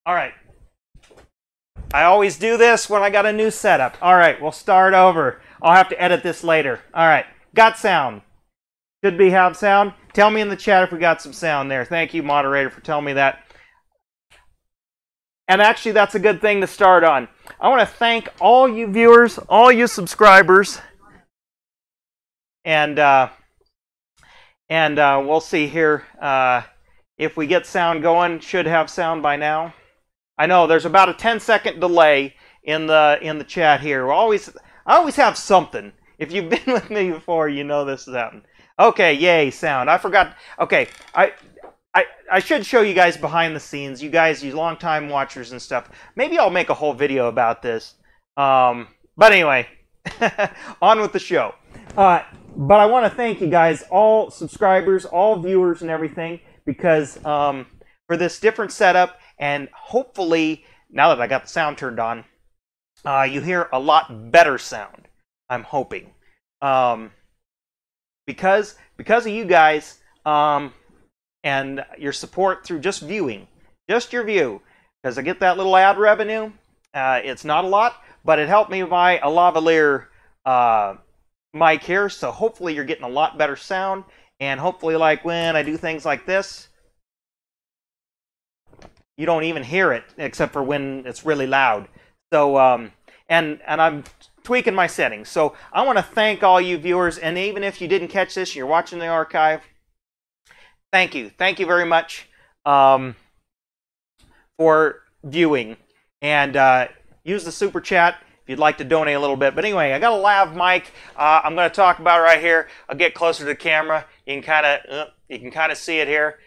All right. I always do this when I got a new setup. All right, we'll start over. I'll have to edit this later. All right, got sound. Should we have sound? Tell me in the chat if we got some sound there. Thank you, moderator, for telling me that. And actually, that's a good thing to start on. I want to thank all you viewers, all you subscribers, and we'll see here if we get sound going. Should have sound by now. I know there's about a 10-second delay in the chat here. I always have something. If you've been with me before, you know this is happening. Okay, yay, sound. I forgot. Okay, I should show you guys behind the scenes. You guys, you long-time watchers and stuff. Maybe I'll make a whole video about this. But anyway, on with the show. But I want to thank you guys, all subscribers, all viewers and everything, because for this different setup, and hopefully, now that I got the sound turned on, you hear a lot better sound, I'm hoping. Because of you guys, and your support through just viewing, just your view, because I get that little ad revenue. It's not a lot, but it helped me buy a lavalier mic here, so hopefully you're getting a lot better sound, and hopefully, like when I do things like this, you don't even hear it except for when it's really loud. So and I'm tweaking my settings. So I want to thank all you viewers, and even if you didn't catch this, you're watching the archive. Thank you very much for viewing, and use the super chat if you'd like to donate a little bit. But anyway, I got a lav mic. I'm going to talk about it right here. I'll get closer to the camera. You can kind of see it here.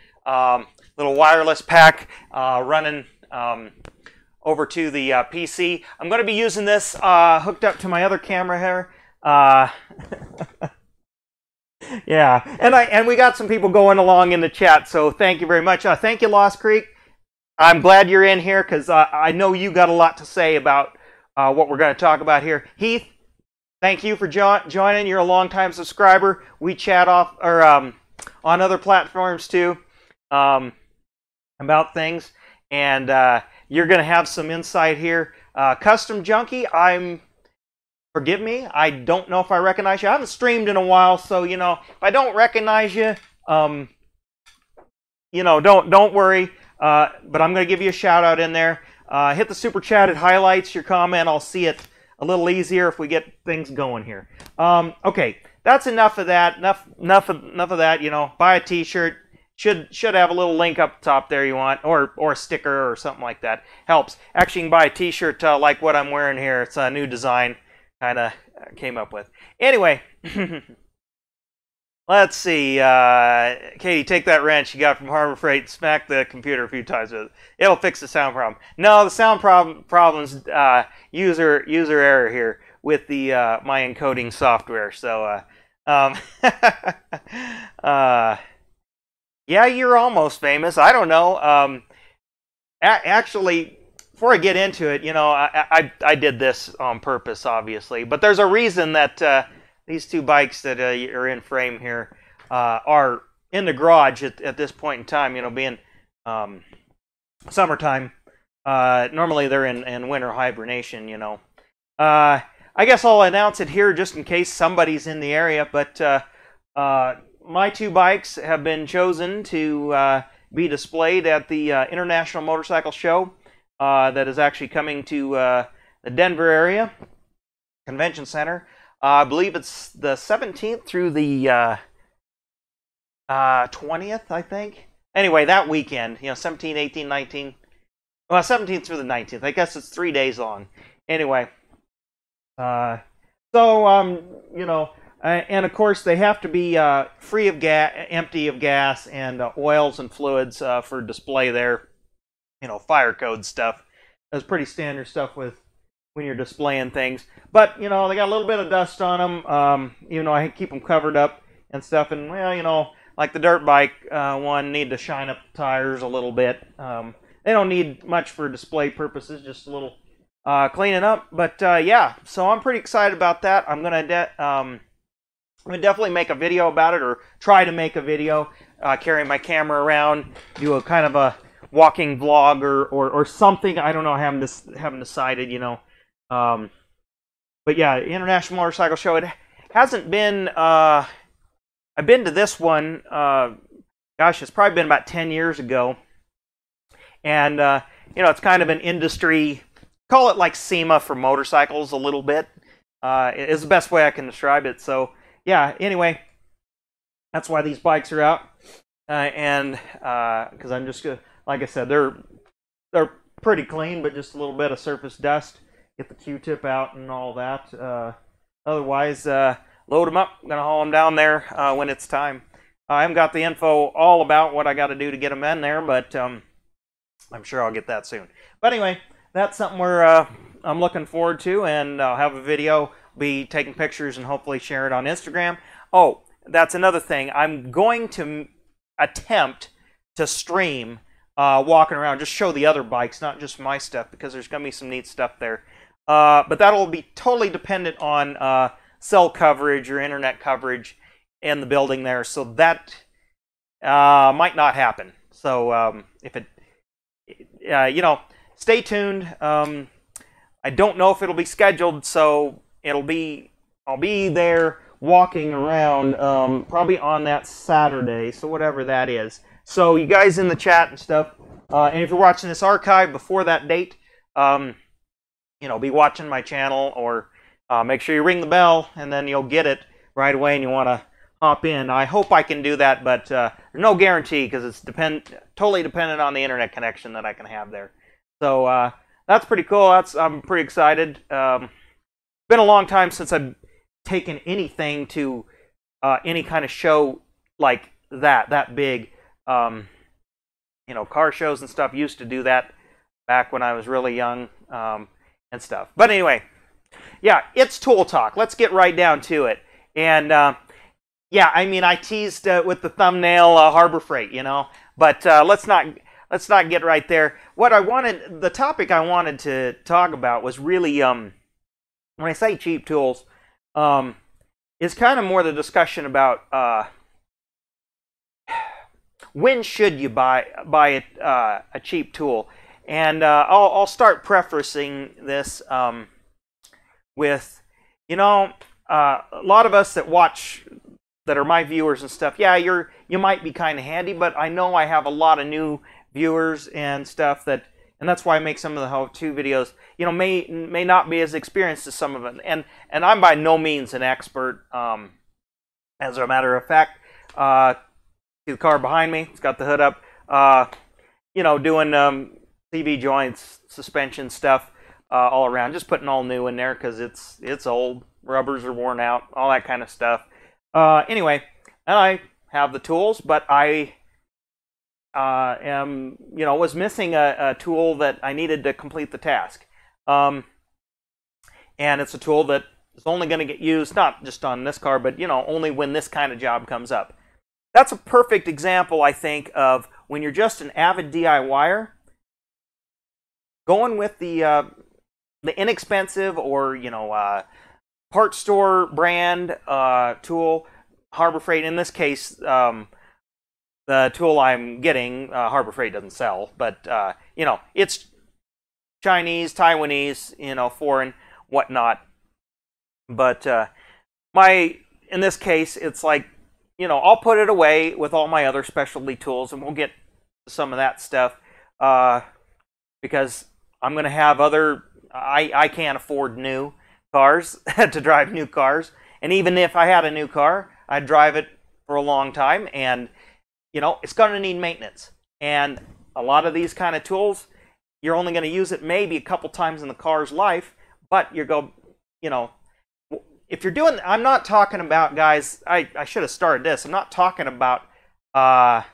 Little wireless pack running over to the PC. I'm going to be using this hooked up to my other camera here. Yeah, and we got some people going along in the chat, so thank you very much. Thank you, Lost Creek. I'm glad you're in here because I know you got a lot to say about what we're going to talk about here. Heath, thank you for joining. You're a longtime subscriber. We chat off or on other platforms too about things, and you're going to have some insight here. Custom Junkie, forgive me, I don't know if I recognize you. I haven't streamed in a while, so, you know, if I don't recognize you, you know, don't worry. But I'm going to give you a shout out in there. Hit the super chat. It highlights your comment. I'll see it a little easier if we get things going here. Okay, that's enough of that. Enough of that. You know, buy a T-shirt. Should have a little link up top there you want, or a sticker or something like that. Helps. Actually, you can buy a T-shirt like what I'm wearing here. It's a new design. Kind of came up with. Anyway, let's see. Katie, take that wrench you got from Harbor Freight, smack the computer a few times with it. It'll fix the sound problem. No, the sound problem's user error here with the my encoding software. So, yeah, you're almost famous. I don't know. Actually, before I get into it, you know, I did this on purpose, obviously. But there's a reason that these two bikes that are in frame here are in the garage at this point in time, you know, being summertime. Normally they're in winter hibernation, you know. I guess I'll announce it here just in case somebody's in the area. But my two bikes have been chosen to be displayed at the International Motorcycle Show. That is actually coming to the Denver area Convention Center. I believe it's the 17th through the 20th, I think. Anyway, that weekend, you know, 17, 18, 19. Well, 17th through the 19th. I guess it's 3 days long. Anyway, you know, and of course they have to be free of empty of gas and oils and fluids for display there. You know, fire code stuff. That's pretty standard stuff with when you're displaying things. But, you know, they got a little bit of dust on them. You know, I keep them covered up and stuff. And, well, you know, like the dirt bike one, need to shine up the tires a little bit. They don't need much for display purposes, just a little cleaning up. But, yeah, so I'm pretty excited about that. I'm going to definitely make a video about it, or try to make a video, carry my camera around, do a kind of a walking vlog or something. I don't know. I haven't decided, you know. But yeah, International Motorcycle Show. It hasn't been. I've been to this one. Gosh, it's probably been about 10 years ago. And you know, it's kind of an industry. Call it like SEMA for motorcycles a little bit. Is the best way I can describe it. So yeah. Anyway, that's why these bikes are out. And because I'm just like I said, they're pretty clean, but just a little bit of surface dust. Get the Q-tip out and all that. Otherwise, load them up. I'm gonna haul them down there when it's time. I haven't got the info all about what I got to do to get them in there, but I'm sure I'll get that soon. But anyway, that's something I'm looking forward to, and I'll have a video, be taking pictures, and hopefully share it on Instagram. Oh, that's another thing. I'm going to attempt to stream walking around, just show the other bikes, not just my stuff, because there's going to be some neat stuff there. But that'll be totally dependent on cell coverage or internet coverage in the building there, so that might not happen. So if it, you know, stay tuned. I don't know if it'll be scheduled, so I'll be there walking around probably on that Saturday, so whatever that is. So you guys in the chat and stuff, and if you're watching this archive before that date, you know, be watching my channel, or make sure you ring the bell, and then you'll get it right away, and you want to hop in. I hope I can do that, but there's no guarantee, because it's totally dependent on the internet connection that I can have there. So that's pretty cool. I'm pretty excited. Been a long time since I've taken anything to any kind of show like that big. You know, car shows and stuff. Used to do that back when I was really young and stuff. But anyway, yeah, it's Tool Talk. Let's get right down to it. And yeah, I mean, I teased with the thumbnail Harbor Freight, you know, but let's not get right there. The topic I wanted to talk about was really, when I say cheap tools, is kind of more the discussion about when should you buy a cheap tool. And I'll start prefacing this with, you know, a lot of us that watch, that are my viewers and stuff, yeah, you might be kind of handy, but I know I have a lot of new viewers and stuff and that's why I make some of the how-to videos, you know, may not be as experienced as some of it, and I'm by no means an expert. As a matter of fact, see the car behind me, it's got the hood up, you know, doing CV joints, suspension stuff all around, just putting all new in there because it's old, rubbers are worn out, all that kind of stuff. Anyway, and I have the tools, but I was missing a tool that I needed to complete the task. And it's a tool that is only going to get used, not just on this car, but, you know, only when this kind of job comes up. That's a perfect example, I think, of when you're just an avid DIYer, going with the inexpensive or, you know, part store brand tool. Harbor Freight, in this case, the tool I'm getting, Harbor Freight doesn't sell, but you know, it's Chinese, Taiwanese, you know, foreign, whatnot. But in this case, it's like, you know, I'll put it away with all my other specialty tools, and we'll get some of that stuff because I'm going to have other. I can't afford new cars to drive new cars, and even if I had a new car, I'd drive it for a long time, and you know, it's going to need maintenance. And a lot of these kind of tools, you're only going to use it maybe a couple times in the car's life, but you know, if you're doing, I'm not talking about, guys, I should have started this. I'm not talking about I'm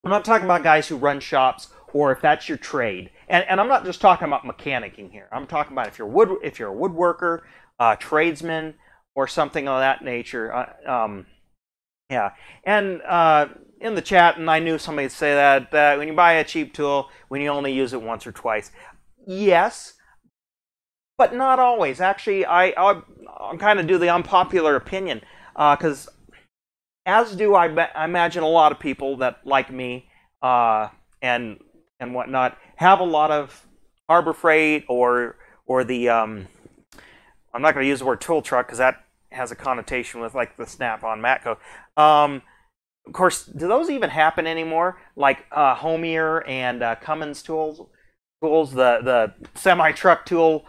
not talking about guys who run shops, or if that's your trade. And I'm not just talking about mechanicking here. I'm talking about if you're a woodworker, tradesman, or something of that nature. Yeah. And in the chat, and I knew somebody would say that when you buy a cheap tool, when you only use it once or twice. Yes, but not always. Actually, I'll kind of do the unpopular opinion, because as do I imagine a lot of people that, like me, uh, and whatnot have a lot of Harbor Freight or the I'm not going to use the word tool truck because that has a connotation with like the Snap-on Matco. Of course, do those even happen anymore? Like Homier and Cummins tools, the semi-truck tool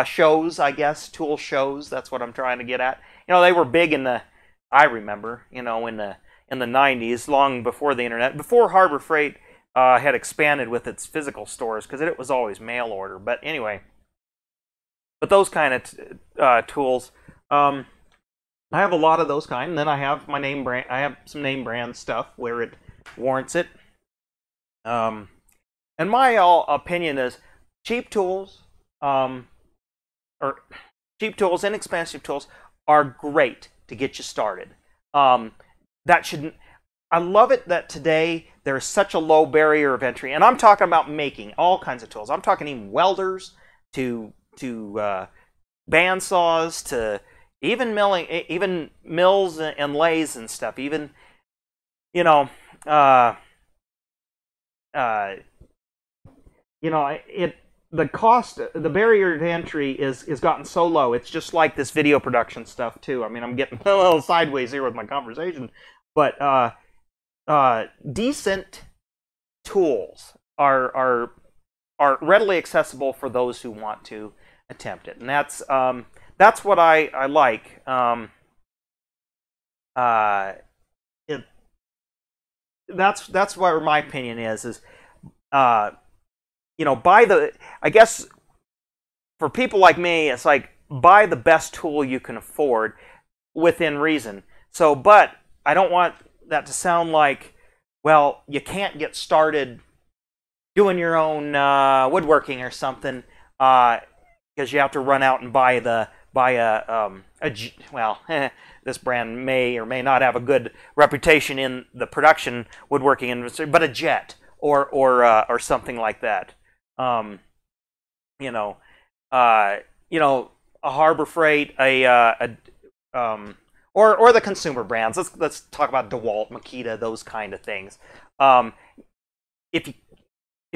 shows, I guess, tool shows. That's what I'm trying to get at. You know, they were big in the, I remember, you know, in the 90s, long before the internet, before Harbor Freight had expanded with its physical stores, because it was always mail order. But anyway, but those kind of tools, I have a lot of those kind. And then I have my name brand. I have some name brand stuff where it warrants it. And my opinion is cheap tools, inexpensive tools, are great to get you started. That shouldn't. I love it that today there is such a low barrier of entry, and I'm talking about making all kinds of tools. I'm talking even welders to bandsaws to even milling, even mills and lathes and stuff. Even, you know, the cost, the barrier to entry is gotten so low. It's just like this video production stuff too. I mean, I'm getting a little sideways here with my conversation, but decent tools are readily accessible for those who want to attempt it, and that's what I like. That's where my opinion is you know, I guess for people like me, it's like buy the best tool you can afford within reason. So, but I don't want that to sound like, well, you can't get started doing your own woodworking or something because you have to run out and buy well, this brand may or may not have a good reputation in the production woodworking industry, but a Jet or something like that. You know, a Harbor Freight, or the consumer brands. Let's talk about DeWalt, Makita, those kind of things. If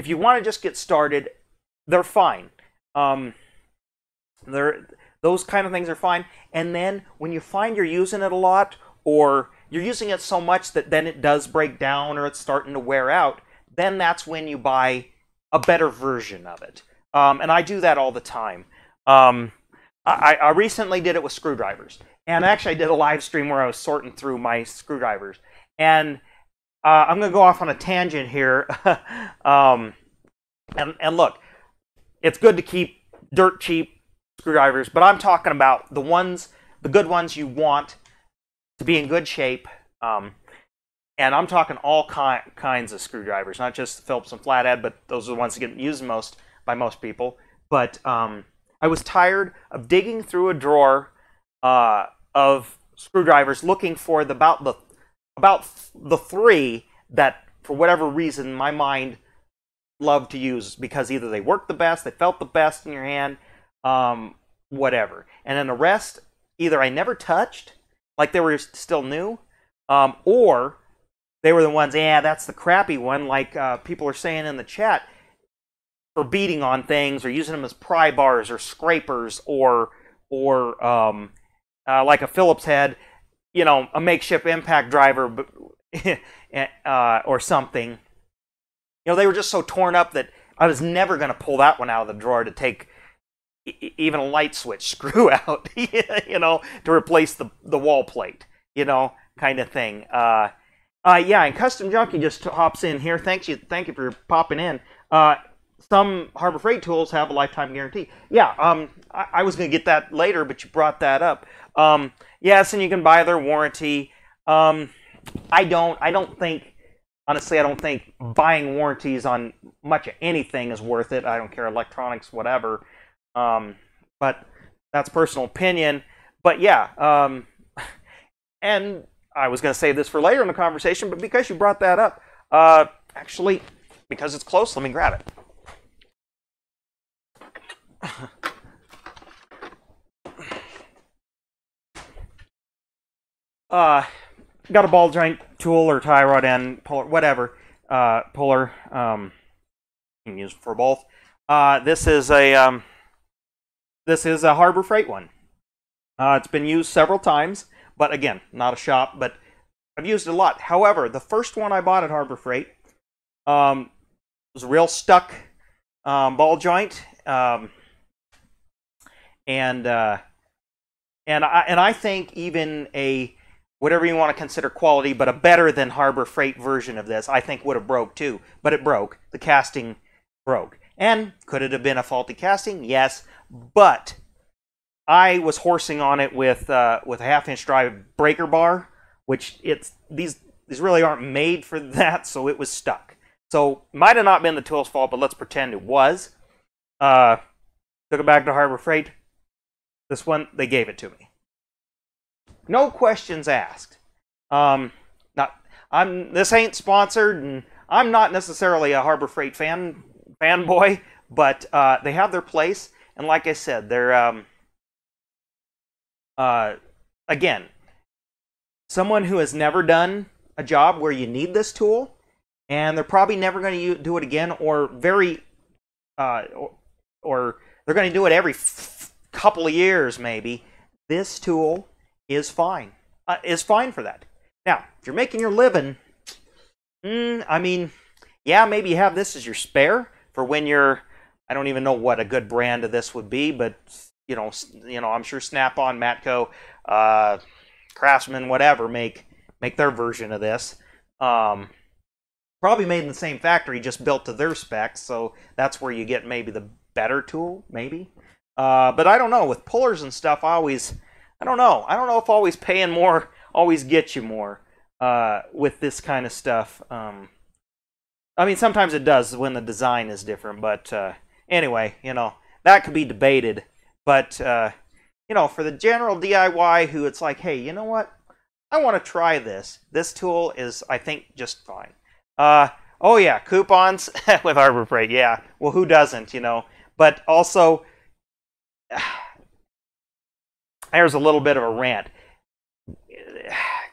you want to just get started, they're fine. Those kind of things are fine. And then when you find you're using it a lot, or you're using it so much that then it does break down or it's starting to wear out, then that's when you buy a better version of it. And I do that all the time. I recently did it with screwdrivers. And actually I did a live stream where I was sorting through my screwdrivers. And I'm going to go off on a tangent here. And look, it's good to keep dirt cheap screwdrivers, but I'm talking about the good ones you want to be in good shape. And I'm talking all kinds of screwdrivers, not just Phillips and flathead, but those are the ones that get used most by most people. But I was tired of digging through a drawer of screwdrivers looking for about the three that, for whatever reason, my mind loved to use because either they worked the best, they felt the best in your hand, whatever. And then the rest, either I never touched, like they were still new, or they were the ones, that's the crappy one, like people are saying in the chat, for beating on things or using them as pry bars or scrapers or like a Phillips head, you know, a makeshift impact driver or something. You know, they were just so torn up that I was never going to pull that one out of the drawer to take even a light switch screw out, you know, to replace the wall plate, you know, kind of thing. Yeah, and Custom Junkie just hops in here. Thank you for popping in. Some Harbor Freight tools have a lifetime guarantee. Yeah, I was going to get that later, but you brought that up. Yes, and you can buy their warranty. I don't think, honestly, I don't think buying warranties on much of anything is worth it. I don't care, electronics, whatever. But that's personal opinion. But yeah, and I was going to save this for later in the conversation, but because you brought that up, actually, because it's close, let me grab it. Got a ball joint tool or tie rod end, puller, whatever. puller. You can use it for both. This is a Harbor Freight one. It's been used several times, but again, not a shop, but I've used it a lot. However, the first one I bought at Harbor Freight was a real stuck ball joint, and I think even a whatever you want to consider quality, but a better than Harbor Freight version of this, I think would have broke too. But it broke. The casting broke. And could it have been a faulty casting? Yes, but I was horsing on it with a half-inch drive breaker bar, which these really aren't made for that, so it was stuck. So might have not been the tool's fault, but let's pretend it was. Took it back to Harbor Freight. This one, they gave it to me. No questions asked. This ain't sponsored, and I'm not necessarily a Harbor Freight fanboy, but they have their place, and like I said, they're again, someone who has never done a job where you need this tool, and they're probably never going to do it again, or or they're going to do it every couple of years maybe. This tool is fine. For that. Now, if you're making your living, I mean, yeah, maybe you have this as your spare for when you're. I don't even know what a good brand of this would be, but you know, I'm sure Snap-on, Matco, Craftsman, whatever, make their version of this. Probably made in the same factory, just built to their specs, so that's where you get maybe the better tool, maybe. But I don't know. With pullers and stuff, I don't know. I don't know if always paying more always gets you more with this kind of stuff. I mean, sometimes it does when the design is different, but anyway, that could be debated. But, for the general DIY who it's like, hey, you know what? I want to try this. This tool is, I think, just fine. Oh yeah, coupons with Harbor Freight. Yeah, well, who doesn't, But also, there's a little bit of a rant.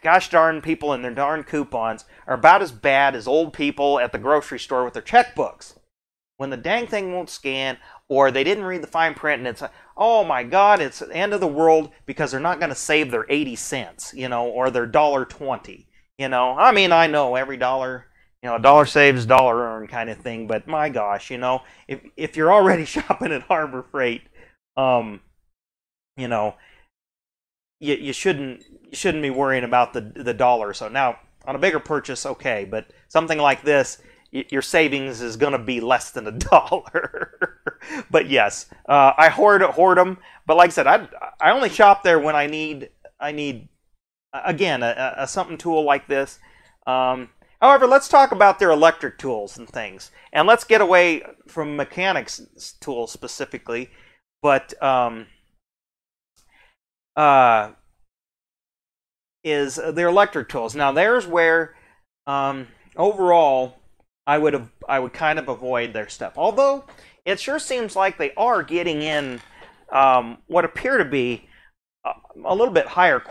Gosh darn, people and their darn coupons are about as bad as old people at the grocery store with their checkbooks. When the dang thing won't scan, or they didn't read the fine print, and it's, oh my God, it's the end of the world because they're not going to save their 80 cents, or their $1.20. I mean, I know every dollar, a dollar saves, dollar earned kind of thing, but my gosh, if you're already shopping at Harbor Freight, you shouldn't be worrying about the dollar. So now on a bigger purchase, okay, but something like this, your savings is going to be less than $1. But yes, I hoard them. But like I said, I only shop there when I need again a something tool like this. However, let's talk about their electric tools and things, and let's get away from mechanics tools specifically. But is their electric tools. Now there's where overall I would kind of avoid their stuff. Although it sure seems like they are getting in what appear to be a little bit higher,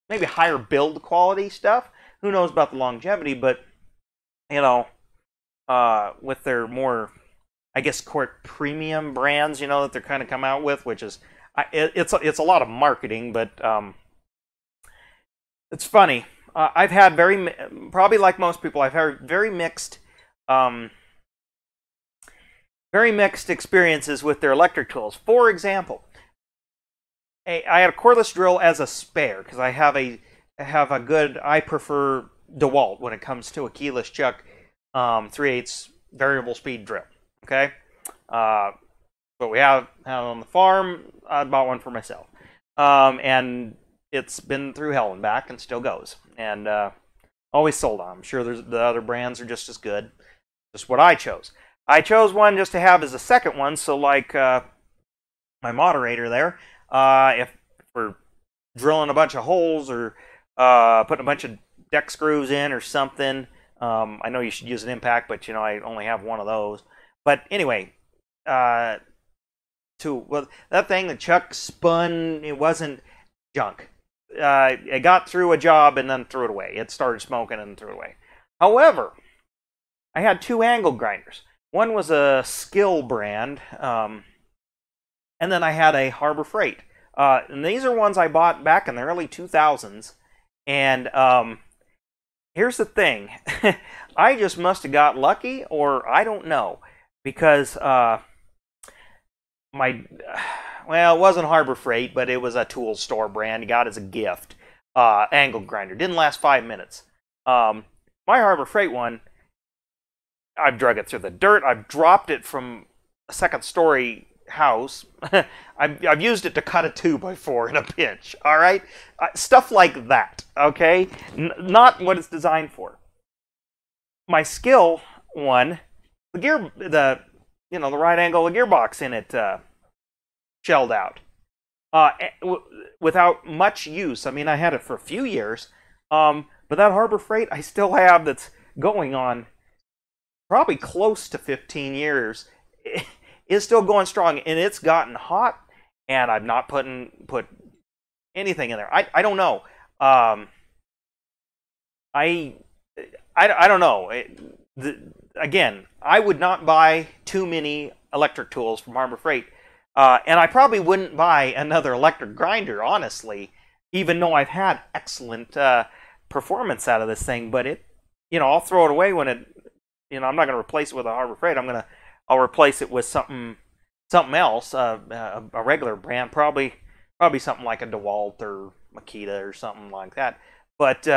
maybe higher build quality stuff. Who knows about the longevity, but with their more, I guess, premium brands, that they're kind of come out with, which is it's a lot of marketing, but it's funny. I've had probably like most people, I've had very mixed experiences with their electric tools. For example, I had a cordless drill as a spare because I prefer DeWalt when it comes to a keyless chuck 3/8 variable speed drill. Okay, but we have on the farm. I bought one for myself, and it's been through hell and back and still goes, and always sold on. I'm sure the other brands are just as good. Just what I chose. I chose one just to have as a second one, so like my moderator there, if we're drilling a bunch of holes or putting a bunch of deck screws in or something, I know you should use an impact, but I only have one of those. But anyway, that thing, the chuck spun, it wasn't junk. It got through a job and then threw it away. It started smoking and threw it away. However, I had two angle grinders. One was a Skill brand, and then I had a Harbor Freight. And these are ones I bought back in the early 2000s. And here's the thing. I just must have got lucky, or I don't know. Because well, it wasn't Harbor Freight, but it was a tool store brand. You got it as a gift. Angle grinder. Didn't last 5 minutes. My Harbor Freight one, I've drug it through the dirt. I've dropped it from a second-story house. I've used it to cut a 2x4 in a pinch. All right, stuff like that. Okay, not what it's designed for. My Skill one, the right angle gearbox in it shelled out without much use. I mean, I had it for a few years, but that Harbor Freight I still have, that's going on probably close to 15 years. Is still going strong, and it's gotten hot, and I've not put anything in there. I don't know. I don't know. Again, I would not buy too many electric tools from Harbor Freight, and I probably wouldn't buy another electric grinder, honestly, even though I've had excellent performance out of this thing. But I'll throw it away when it, I'm not going to replace it with a Harbor Freight. I'll replace it with something else, a regular brand, probably something like a DeWalt or Makita or something like that. But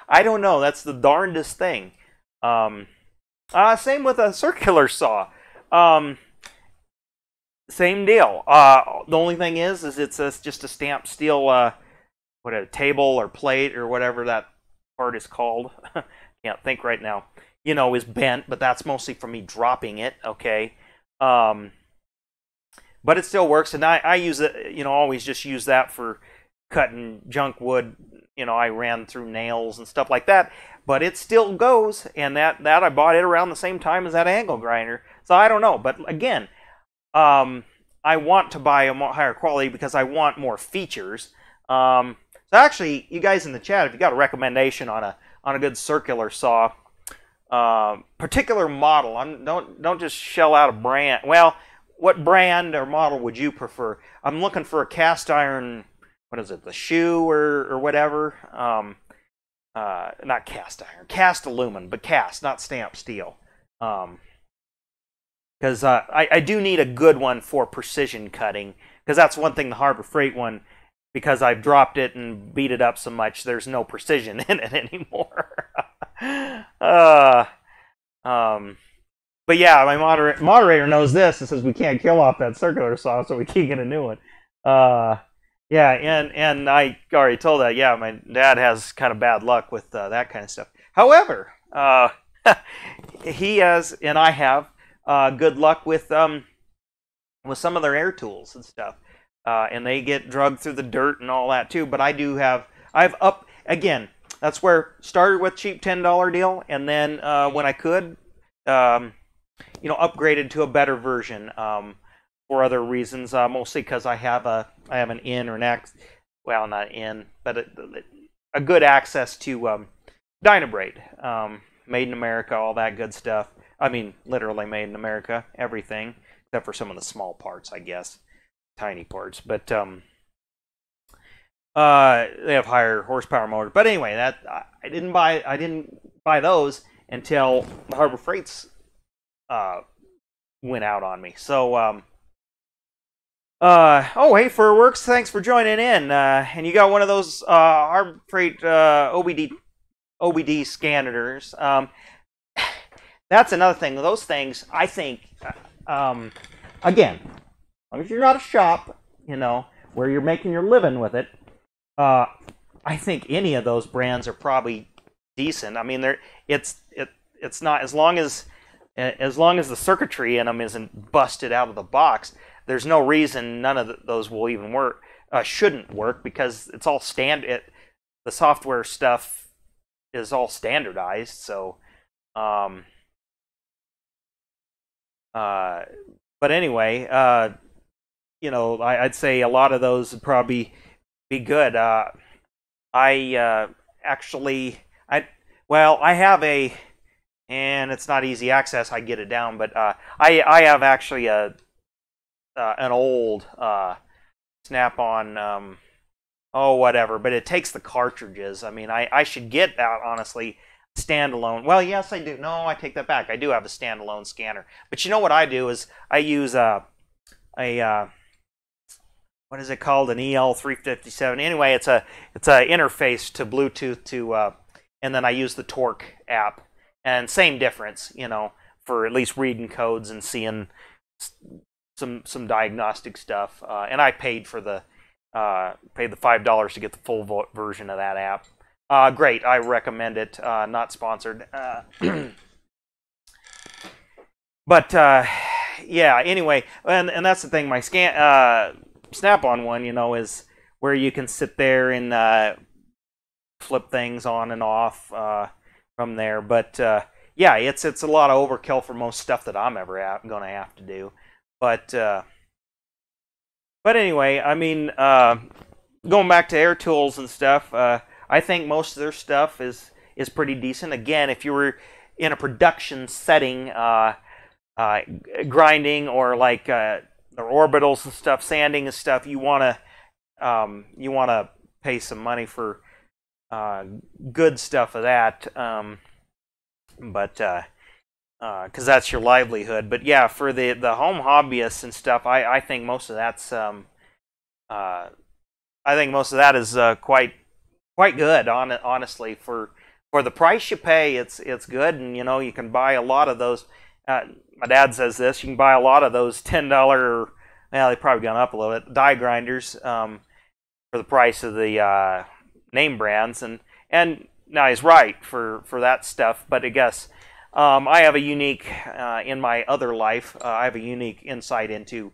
I don't know. That's the darndest thing. Same with a circular saw. Same deal. The only thing is it's just a stamped steel, a table or plate or whatever that part is called. Can't think right now. Is bent, but that's mostly from me dropping it, okay? But it still works, and I use it, always just use that for cutting junk wood. I ran through nails and stuff like that, but it still goes, and that I bought it around the same time as that angle grinder, so I don't know. But again, I want to buy a more higher quality because I want more features. So actually, you guys in the chat, if you got a recommendation on a good circular saw, particular model. Don't just shell out a brand. Well, what brand or model would you prefer? I'm looking for a cast iron. What is it? The shoe or whatever. Not cast iron, cast aluminum, but cast, not stamped steel. Because I do need a good one for precision cutting. Because that's one thing the Harbor Freight one. Because I've dropped it and beat it up so much, there's no precision in it anymore. But yeah, my moderator knows this. It says we can't kill off that circular saw, so we can't get a new one. Yeah, and I already told that. Yeah, my dad has kind of bad luck with that kind of stuff. However, he has, and I have, good luck with some of their air tools and stuff, and they get drugged through the dirt and all that too. But I've up again. That's where started with cheap $10 deal, and then when I could, upgraded to a better version for other reasons, mostly because I have an in or an X, well, not in, but a good access to Dynabrade, made in America, all that good stuff. I mean, literally made in America, everything except for some of the small parts, I guess, tiny parts, but they have higher horsepower motors. But anyway, that I didn't buy those until the Harbor Freights went out on me. So oh, hey, Furworks, thanks for joining in. And you got one of those Harbor Freight OBD scanners. That's another thing. Those things, I think, again, as long as you're not a shop, where you're making your living with it, I think any of those brands are probably decent. I mean, it's not, as long as the circuitry in them isn't busted out of the box, there's no reason none of those will even work, shouldn't work, because it's all standard. The software stuff is all standardized. So, but anyway, I'd say a lot of those would probably be good. I have and it's not easy access. I get it down, but I have actually an old Snap-on, oh whatever, but it takes the cartridges. I mean, I should get that, honestly, standalone. Well, yes, I do. No, I take that back. I do have a standalone scanner. But you know what I do is I use a what is it called? An EL357. Anyway, it's a interface to Bluetooth to, and then I use the Torque app, and same difference, you know, for at least reading codes and seeing some diagnostic stuff. And I paid for the $5 to get the full version of that app. Great, I recommend it. Not sponsored. But yeah. Anyway, and that's the thing. My Snap-on one, you know, is where you can sit there and flip things on and off from there. But yeah, it's a lot of overkill for most stuff that I'm ever going to have to do. But anyway, I mean, going back to Air Tools and stuff, I think most of their stuff is pretty decent. Again, if you were in a production setting, grinding or like or orbitals and stuff, sanding and stuff, you wanna pay some money for good stuff of that, but because that's your livelihood. But yeah, for the home hobbyists and stuff, I think most of that's I think most of that is quite good, honestly. For the price you pay, it's good, and you know, you can buy a lot of those. My dad says this: you can buy a lot of those $10. Well, they've probably gone up a little bit. Die grinders for the price of the name brands, and now he's right for that stuff. But I guess I have a unique in my other life. I have a unique insight into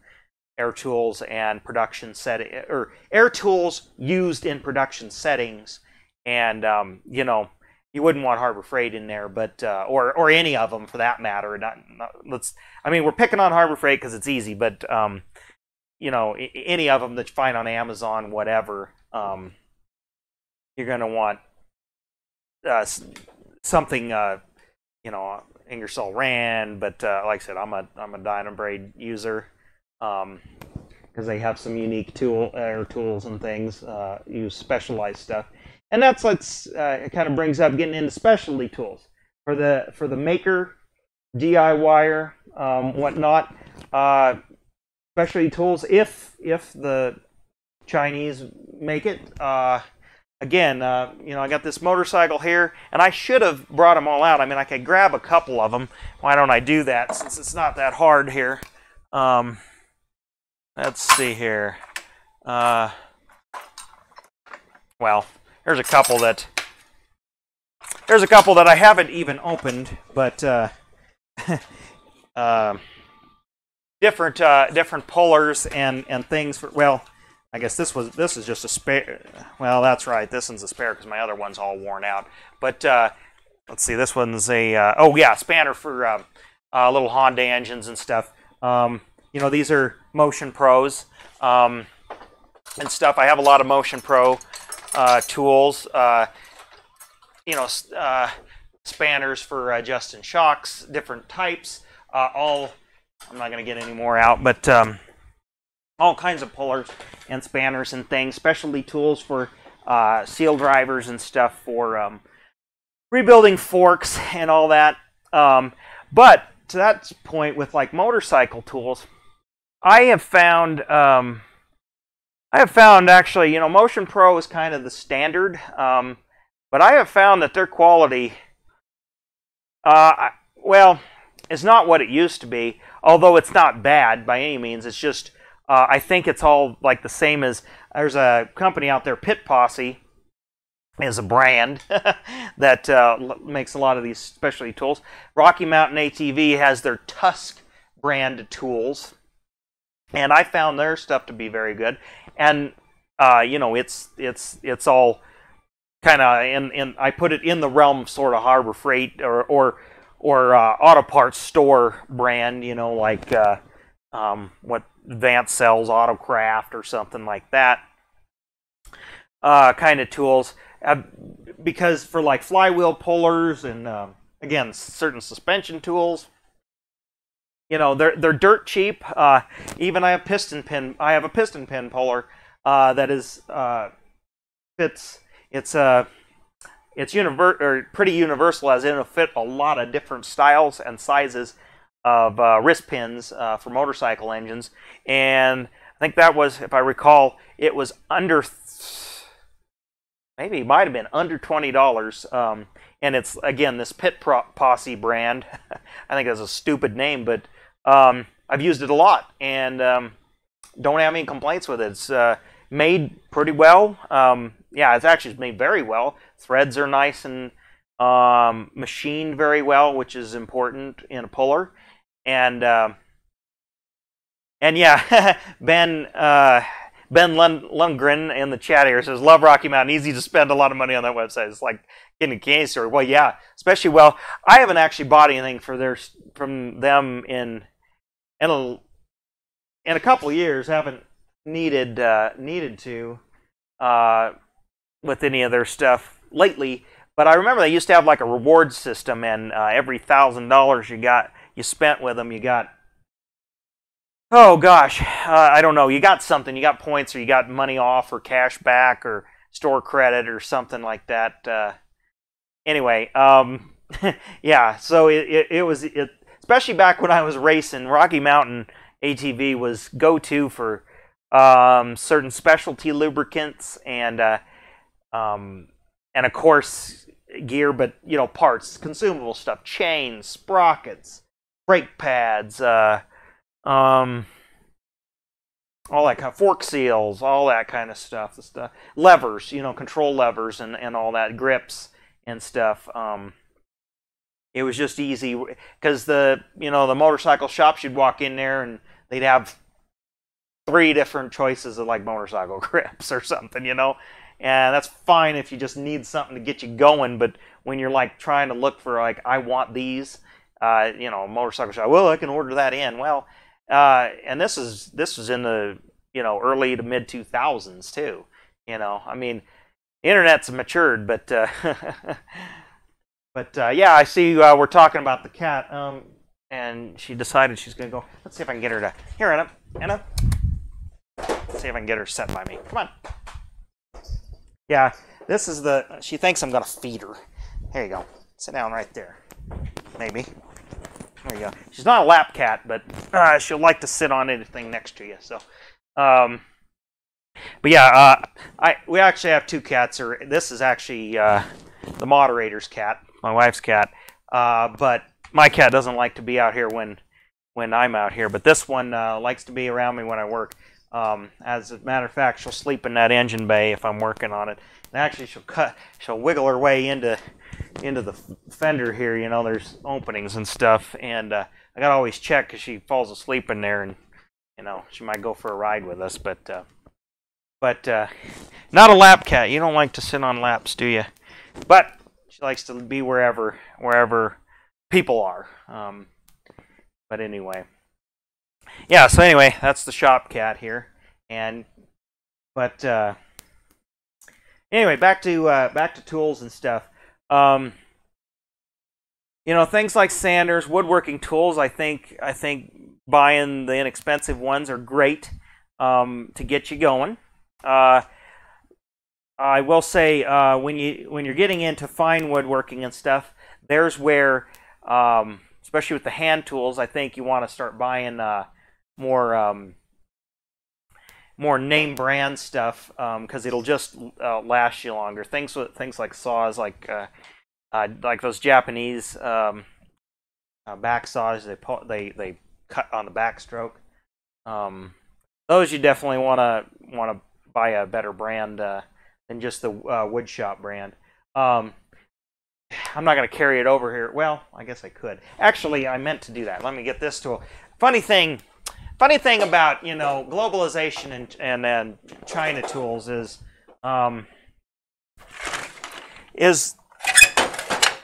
Air Tools and production setting, or Air Tools used in production settings, and you know, you wouldn't want Harbor Freight in there, but or any of them for that matter. I mean, we're picking on Harbor Freight because it's easy, but you know, any of them that you find on Amazon, whatever, you're gonna want something, you know, Ingersoll Rand. But like I said, I'm a Dynabraid user. Because they have some unique Air Tools and things, use specialized stuff, and that's what's it kind of brings up getting into specialty tools for the maker, DIYer, whatnot. Specialty tools, if the Chinese make it. Again, you know, I got this motorcycle here, and I should have brought them all out. I mean, I could grab a couple of them. Why don't I do that since it's not that hard here? Let's see here. Well, there's a couple that I haven't even opened, but different pullers and things for. Well, I guess this is just a spare. Well, that's right. This one's a spare because my other one's all worn out. But let's see. This one's a oh yeah, spanner for little Honda engines and stuff. You know, these are Motion Pros and stuff. I have a lot of Motion Pro tools. You know, spanners for adjusting shocks, different types. I'm not going to get any more out, but all kinds of pullers and spanners and things. Specialty tools for seal drivers and stuff for rebuilding forks and all that. But to that point, with like motorcycle tools, I have found actually, you know, Motion Pro is kind of the standard, but I have found that their quality, well, is not what it used to be. Although it's not bad by any means. It's just I think it's all like the same as there's a company out there, Pit Posse is a brand that makes a lot of these specialty tools. Rocky Mountain ATV has their Tusk brand tools, and I found their stuff to be very good. And you know, it's all kind of in I put it in the realm of sort of Harbor Freight or auto parts store brand. You know, like what Vance sells, Autocraft or something like that. Kind of tools. Because for like flywheel pullers and again, certain suspension tools. You know, they're dirt cheap. Even I have a piston pin puller that is fits. It's pretty universal, as in it'll fit a lot of different styles and sizes of wrist pins for motorcycle engines. And I think that was, if I recall, it was under, maybe it might have been under $20. And it's, again, this Pit Posse brand. I think that's a stupid name, but I've used it a lot and don't have any complaints with it. It's made pretty well. Yeah, it's actually made very well. Threads are nice and machined very well, which is important in a puller. And yeah, Ben Lundgren in the chat here says, "Love Rocky Mountain. Easy to spend a lot of money on that website." It's like getting a candy store. Well, yeah, especially, well, I haven't actually bought anything from them in a couple of years. Haven't needed to with any of their stuff lately. But I remember they used to have like a reward system, and every $1,000 you spent with them, you got, oh gosh, I don't know, you got something, you got points, or you got money off, or cash back, or store credit, or something like that. Anyway, yeah, so it was, especially back when I was racing, Rocky Mountain ATV was go-to for certain specialty lubricants and of course gear, but you know, parts, consumable stuff, chains, sprockets, brake pads, all that kind of fork seals, all that kind of stuff. The stuff, levers, you know, control levers and all that, grips and stuff. It was just easy because the motorcycle shops, you'd walk in there and they'd have 3 different choices of like motorcycle grips or something, you know. And that's fine if you just need something to get you going, but when you're like trying to look for like, I want these, you know, motorcycle shop, well, I can order that in. Well, and this was in the, you know, early to mid 2000s too. You know, I mean, the internet's matured, but yeah, I see we're talking about the cat, and she decided she's gonna go. Let's see if I can get her to here, Anna. Let's see if I can get her set by me. Come on. Yeah, this is she thinks I'm going to feed her. There you go. Sit down right there. Maybe. There you go. She's not a lap cat, but she'll like to sit on anything next to you. So, but yeah, we actually have 2 cats. This is actually the moderator's cat, my wife's cat. But my cat doesn't like to be out here when I'm out here. But this one likes to be around me when I work. As a matter of fact, she'll sleep in that engine bay if I'm working on it. And actually, she'll wiggle her way into the fender here. You know, there's openings and stuff, and I gotta always check because she falls asleep in there, and you know, she might go for a ride with us. But not a lap cat. You don't like to sit on laps, do you? But she likes to be wherever people are. But anyway. Yeah, so anyway, that's the shop cat here, but anyway, back to tools and stuff. You know, things like sanders, woodworking tools. I think buying the inexpensive ones are great to get you going. I will say when you're getting into fine woodworking and stuff, there's where, especially with the hand tools, I think you want to start buying more name brand stuff because it'll just last you longer. Things like saws, like those Japanese back saws. They cut on the backstroke. Those you definitely want to buy a better brand than just the wood shop brand. I'm not going to carry it over here. Well, I guess I could. Actually, I meant to do that. Let me get this tool. Funny thing about, you know, globalization and China tools is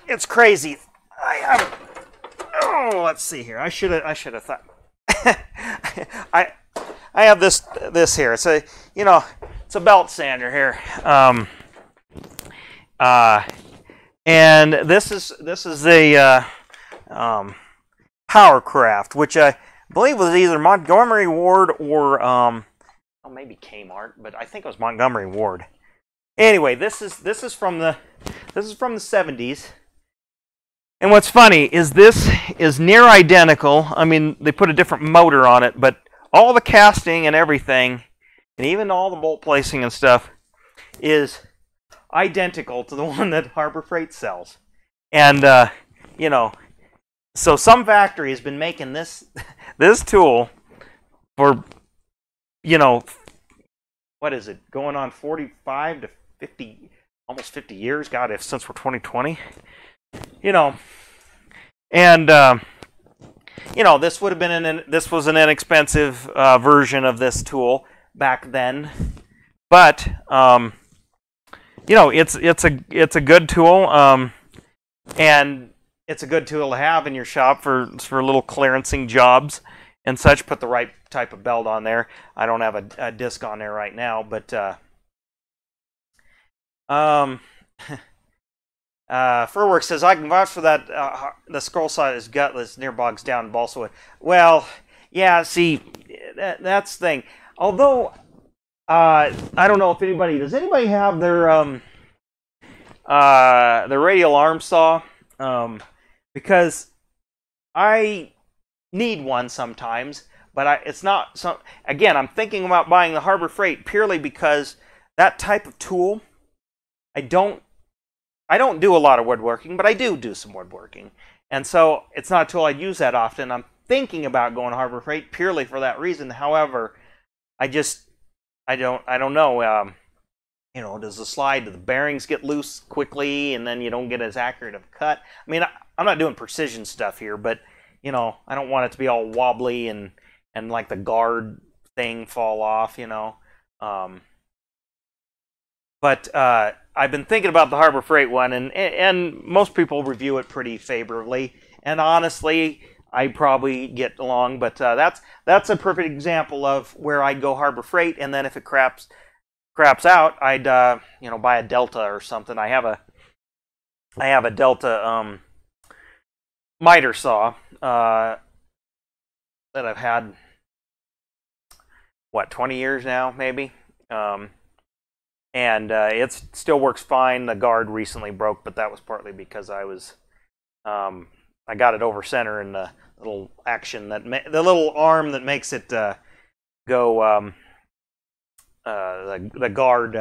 it's crazy. Let's see here. I should have thought. I have this here. It's a belt sander here. And this is the Powercraft, which I believe was either Montgomery Ward or maybe Kmart, but I think it was Montgomery Ward. Anyway, this is from the 70s. And what's funny is this is near identical. I mean, they put a different motor on it, but all the casting and everything, and even all the bolt placing and stuff, is identical to the one that Harbor Freight sells. And you know, so some factory has been making this tool for, you know, what is it, going on 45 to 50, almost 50 years? God, since we're 2020, you know. And you know, this would have been this was an inexpensive version of this tool back then, but you know, it's a good tool, and it's a good tool to have in your shop for little clearancing jobs and such. Put the right type of belt on there. I don't have a disc on there right now, but Furwork says, I can vouch for that. The scroll side is gutless near bogs down in balsa wood. Well, yeah, see, that's the thing. Although, I don't know if does anybody have their radial arm saw? Because I need one sometimes, but it's not some. Again, I'm thinking about buying the Harbor Freight purely because that type of tool, I don't do a lot of woodworking, but I do some woodworking, and so it's not a tool I'd use that often. I'm thinking about going to Harbor Freight purely for that reason. However, I don't know. You know, does the bearings get loose quickly, and then you don't get as accurate of a cut? I mean, I'm not doing precision stuff here, but you know, I don't want it to be all wobbly and like the guard thing fall off. You know, but I've been thinking about the Harbor Freight one, and most people review it pretty favorably. And honestly, I probably get along, but that's a perfect example of where I'd go Harbor Freight, and then if it craps out, I'd you know, buy a Delta or something. I have a Delta miter saw that I've had, what, 20 years now, maybe. And it still works fine. The guard recently broke, but that was partly because I got it over center in the little action the little arm that makes it go. The guard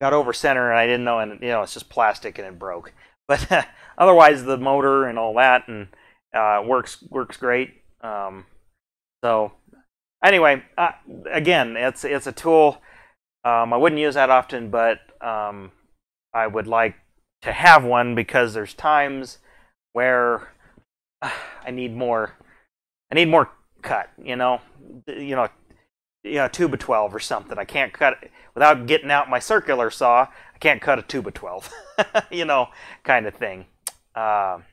got over center, and I didn't know, and you know, it's just plastic and it broke. But otherwise, the motor and all that and works great. So anyway, again, it's a tool. I wouldn't use that often, but I would like to have one because there's times where I need more cut. You know, 2 by 12 or something. I can't cut it without getting out my circular saw. I can't cut a 2 by 12. You know, kind of thing. Bought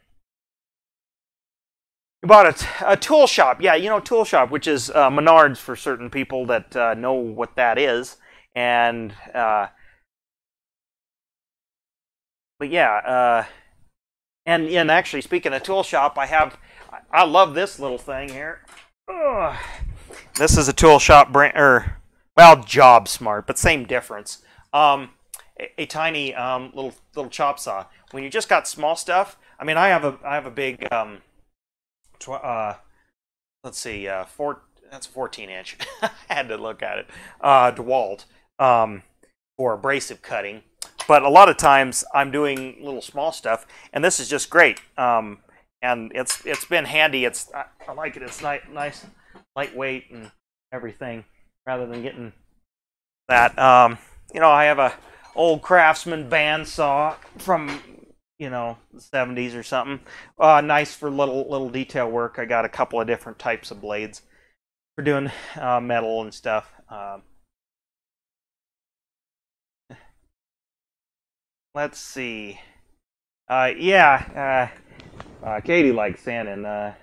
a tool shop. Yeah, you know, tool shop, which is Menards for certain people that know what that is. And but yeah, and actually, speaking of tool shop, I love this little thing here. Ugh. This is a tool shop brand, well, Job Smart, but same difference. A tiny little chop saw. When you just got small stuff, I mean, I have a big let's see, that's a 14-inch. I had to look at it. DeWalt for abrasive cutting, but a lot of times I'm doing little small stuff, and this is just great. And it's been handy. I like it. It's nice, lightweight and everything, rather than getting that. You know, I have a old Craftsman bandsaw from, you know, the 70s or something. Nice for little detail work. I got a couple of different types of blades for doing metal and stuff. Let's see. Yeah. Katie likes Sandin.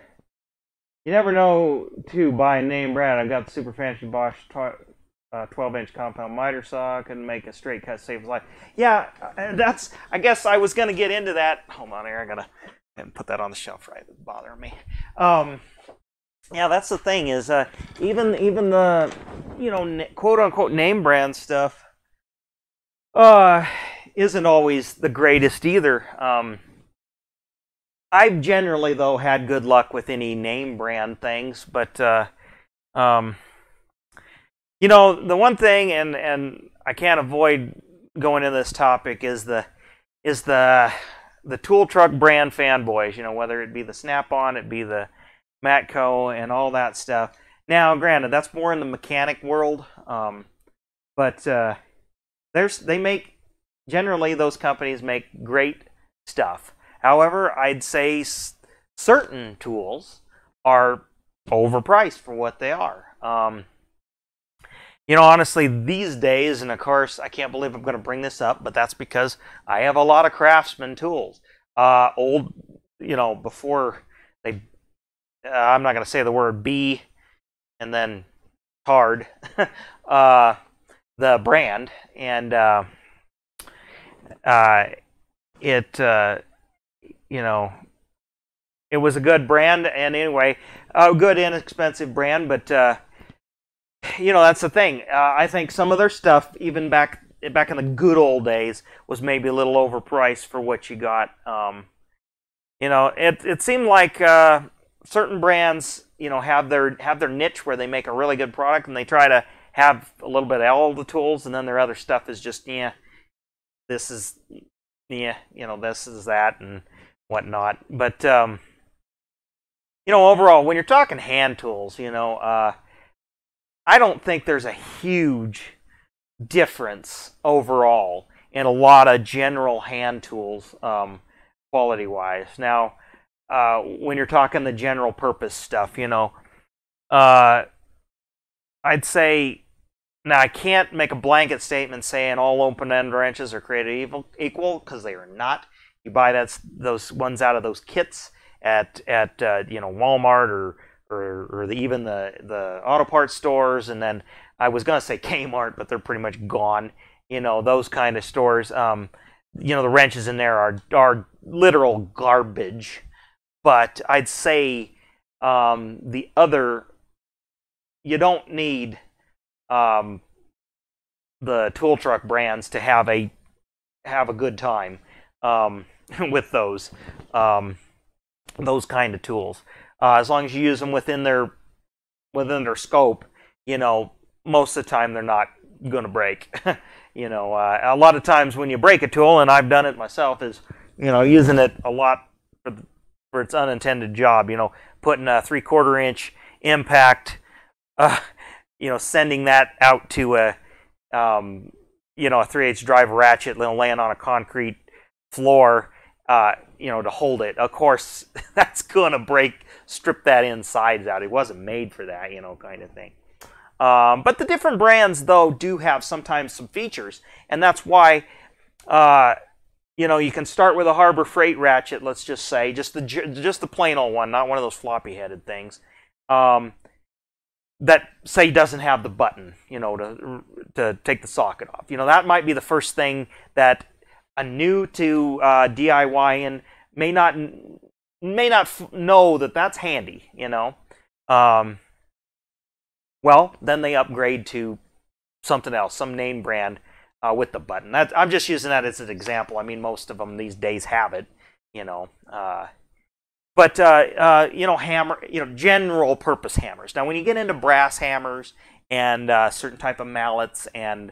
You never know to buy a name brand. I've got the super fancy Bosch 12-inch compound miter saw can make a straight cut, save life. Yeah, that's. I guess I was gonna get into that. Hold on here, I gotta put that on the shelf right. It's bothering me. Yeah, that's the thing is even the quote unquote name brand stuff isn't always the greatest either. I've generally though had good luck with any name brand things, but the one thing, and I can't avoid going into this topic is the tool truck brand fanboys. Whether it be the Snap-on, it be the Matco, and all that stuff. Now, granted, that's more in the mechanic world, but they make, generally those companies make great stuff. However, I'd say certain tools are overpriced for what they are. Honestly, these days, and of course, I can't believe I'm going to bring this up, but that's because I have a lot of Craftsman tools. Before they, I'm not going to say the word B and then hard, the brand, and it was a good brand, and anyway, a good inexpensive brand, but that's the thing. I think some of their stuff, even back in the good old days, was maybe a little overpriced for what you got. It seemed like certain brands, have their niche where they make a really good product, and they try to have a little bit of all the tools, and then their other stuff is just this is this is that and whatnot. But overall, when you're talking hand tools, I don't think there's a huge difference overall in a lot of general hand tools, quality-wise. Now, when you're talking the general purpose stuff, I'd say, now I can't make a blanket statement saying all open-end wrenches are created equal, because they are not. You buy those ones out of those kits at Walmart or even the auto parts stores, and then I was gonna say Kmart, but they're pretty much gone. Those kind of stores. The wrenches in there are literal garbage. But I'd say the other, you don't need the tool truck brands to have a good time with those kind of tools. As long as you use them within their scope, most of the time they're not going to break. A lot of times when you break a tool, and I've done it myself, is using it a lot for its unintended job. Putting a 3/4 inch impact, sending that out to a 3/8 drive ratchet, laying on a concrete floor, to hold it. Of course, that's going to strip that insides out. It wasn't made for that, kind of thing. But the different brands, though, do have sometimes some features, and that's why, you can start with a Harbor Freight ratchet, let's just say, just the plain old one, not one of those floppy-headed things, that, say, doesn't have the button, to take the socket off. That might be the first thing that a new to DIY may not know that that's handy, well, then they upgrade to something else, some name brand with the button. I'm just using that as an example. I mean, most of them these days have it, But general purpose hammers. Now, when you get into brass hammers and certain type of mallets and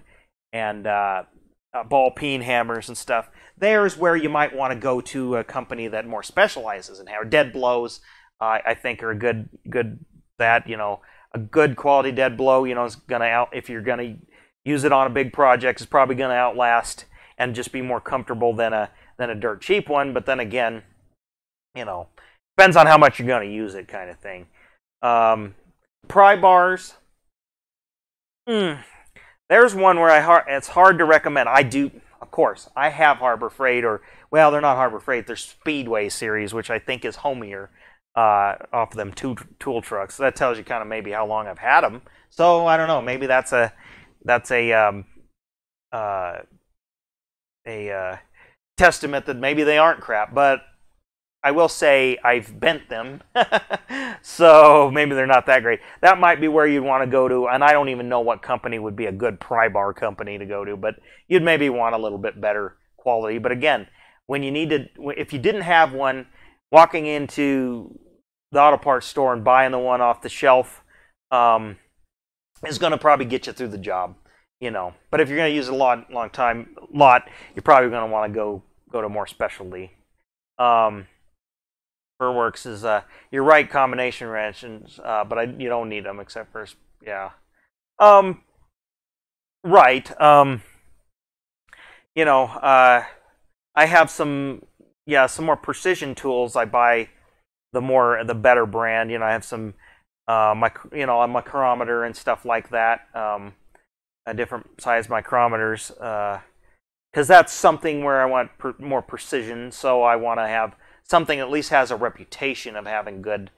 ball peen hammers and stuff, there's where you might want to go to a company that more specializes in hammer. Dead blows, I think, are a good a good quality dead blow, is gonna if you're gonna use it on a big project, is probably gonna outlast and just be more comfortable than a dirt cheap one. But then again, depends on how much you're gonna use it, kind of thing. Pry bars. There's one where it's hard to recommend. I do, of course, I have Harbor Freight, well, they're not Harbor Freight, they're Speedway series, which I think is homier off of them tool trucks. So that tells you kind of maybe how long I've had them. So I don't know, maybe that's a that's a testament that maybe they aren't crap. But I will say I've bent them, so maybe they're not that great. That might be where you'd want to go to, and I don't even know what company would be a good pry bar company to go to, but you'd maybe want a little bit better quality. But again, when you need to, if you didn't have one, walking into the auto parts store and buying the one off the shelf is going to probably get you through the job, you know. But if you're going to use a long time, you're probably going to want to go to more specialty. Furworks is you're right, combination wrenches, but you don't need them except for right. You know, I have some more precision tools. I buy the better brand. You know, I have some a micrometer and stuff like that. A different size micrometers, because that's something where I want more precision. So I want to have something that at least has a reputation of having good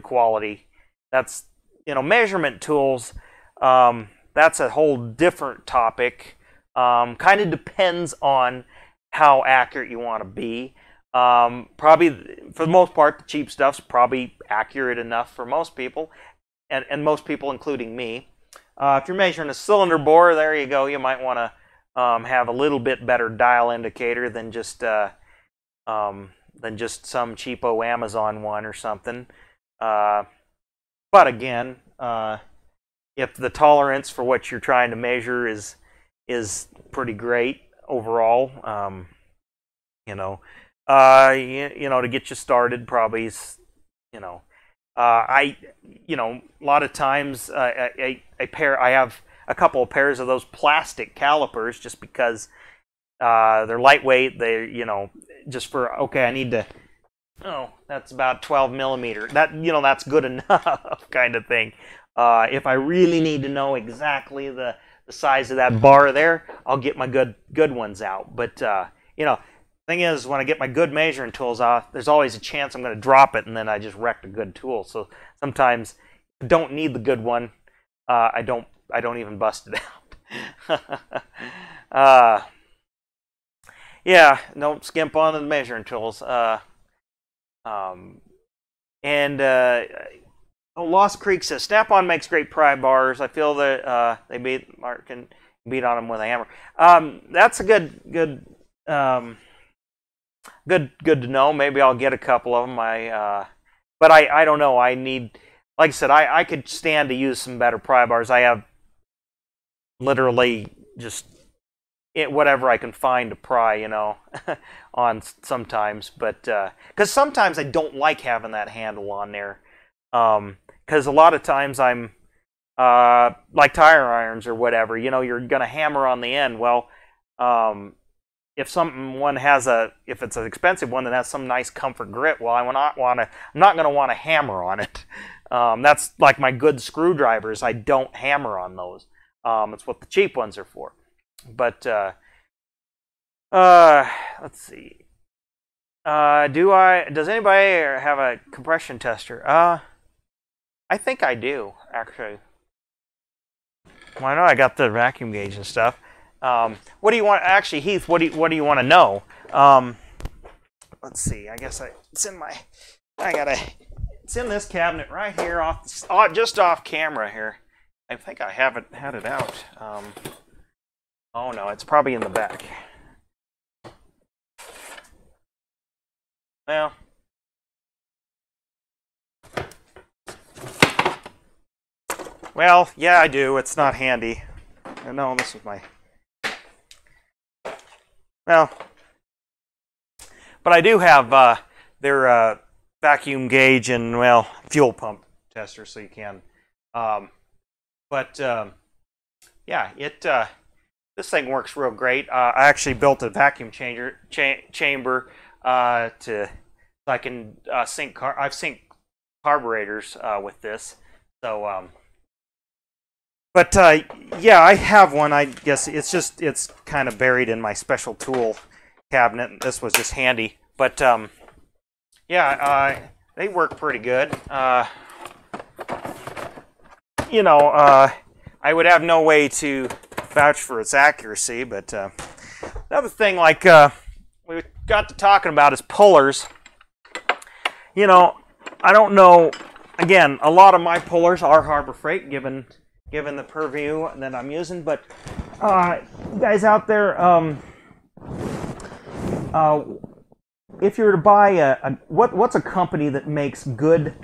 quality. That's, you know, measurement tools. That's a whole different topic. Kind of depends on how accurate you want to be. Probably for the most part, the cheap stuff's probably accurate enough for most people, and most people, including me. If you're measuring a cylinder bore, there you go. You might want to have a little bit better dial indicator than just some cheapo Amazon one or something. But again, if the tolerance for what you're trying to measure is pretty great overall, you know, to get you started, probably is, you know, a lot of times I have a couple of pairs of those plastic calipers just because they're lightweight. They, you know, just for, okay, I need to, oh, that's about 12 millimeter. That, you know, that's good enough kind of thing. If I really need to know exactly the size of that bar there, I'll get my good ones out. But, you know, thing is, when I get my good measuring tools out, there's always a chance I'm going to drop it and then I just wrecked a good tool. So sometimes I don't need the good one. I don't even bust it out. Yeah, don't skimp on the measuring tools. Lost Creek says Snap-on makes great pry bars. I feel that Mark can beat on them with a hammer. That's a good to know. Maybe I'll get a couple of them. But I don't know. I need, like I said, I could stand to use some better pry bars. I have literally just whatever I can find to pry, you know, on sometimes. But because sometimes I don't like having that handle on there. Because a lot of times I'm like tire irons or whatever, you know, you're gonna hammer on the end. Well, if it's an expensive one that has some nice comfort grit, well, I'm not gonna want to hammer on it. That's like my good screwdrivers. I don't hammer on those. It's what the cheap ones are for. But let's see. Does anybody have a compression tester? I think I do, actually. Well, I know I got the vacuum gauge and stuff. What do you want? Actually, Heath, what do you want to know? Let's see. I guess it's in this cabinet right here, just off camera here. I think I haven't had it out. Oh no, it's probably in the back. Well, yeah, I do. It's not handy. No, this is my... Well, but I do have their vacuum gauge and, well, fuel pump tester, so you can. Yeah, this thing works real great. I actually built a vacuum chamber so I can sync. I've synced carburetors with this. So, yeah, I have one. I guess it's kind of buried in my special tool cabinet. This was just handy. But yeah, they work pretty good. You know, I would have no way to vouch for its accuracy. But another thing, like we got to talking about, is pullers. You know, I don't know. Again, a lot of my pullers are Harbor Freight, given the purview that I'm using. But you guys out there, if you were to buy what's a company that makes good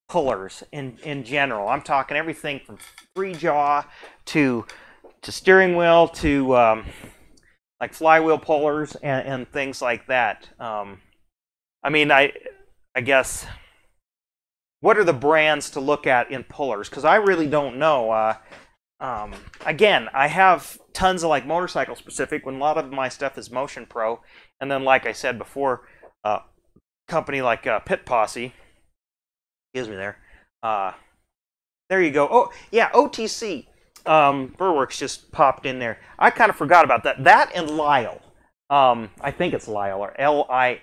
pullers in general? I'm talking everything from three jaw to steering wheel to like flywheel pullers and things like that. I mean, I guess, what are the brands to look at in pullers? Because I really don't know. Again, I have tons of like motorcycle specific, when a lot of my stuff is Motion Pro, and then, like I said before, company like Pit Posse. Excuse me there. There you go. Oh yeah, OTC. Burworks just popped in there. I kind of forgot about that. That and Lyle. I think it's Lyle, or Lisle, I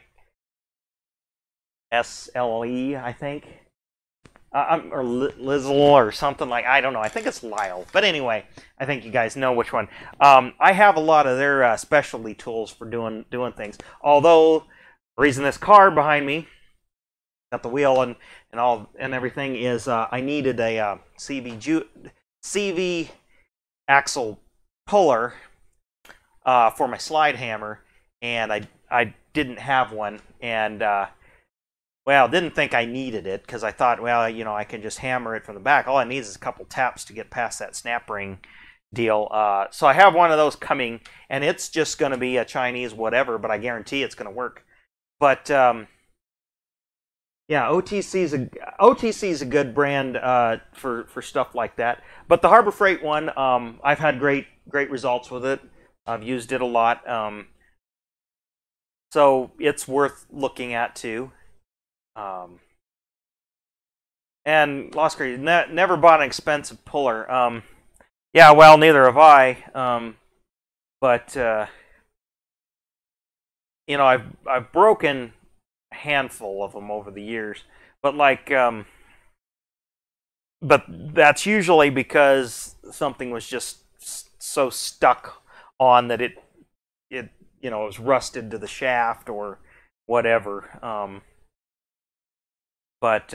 think. Or Lizzle or something like, I don't know. I think it's Lyle. But anyway, I think you guys know which one. I have a lot of their specialty tools for doing things. Although, the reason this car behind me got the wheel and everything is I needed a CV axle puller for my slide hammer, and I didn't have one, and well, didn't think I needed it, because I thought, well, you know, I can just hammer it from the back. All I need is a couple taps to get past that snap ring deal. So I have one of those coming, and it's just going to be a Chinese whatever, but I guarantee it's going to work. But yeah, OTC is a good brand for stuff like that. But the Harbor Freight one, I've had great results with it. I've used it a lot, so it's worth looking at too. And Lost Creed, never bought an expensive puller. Yeah, well, neither have I. But you know, I've broken a handful of them over the years. But like, but that's usually because something was just so stuck on that it you know, was rusted to the shaft or whatever. But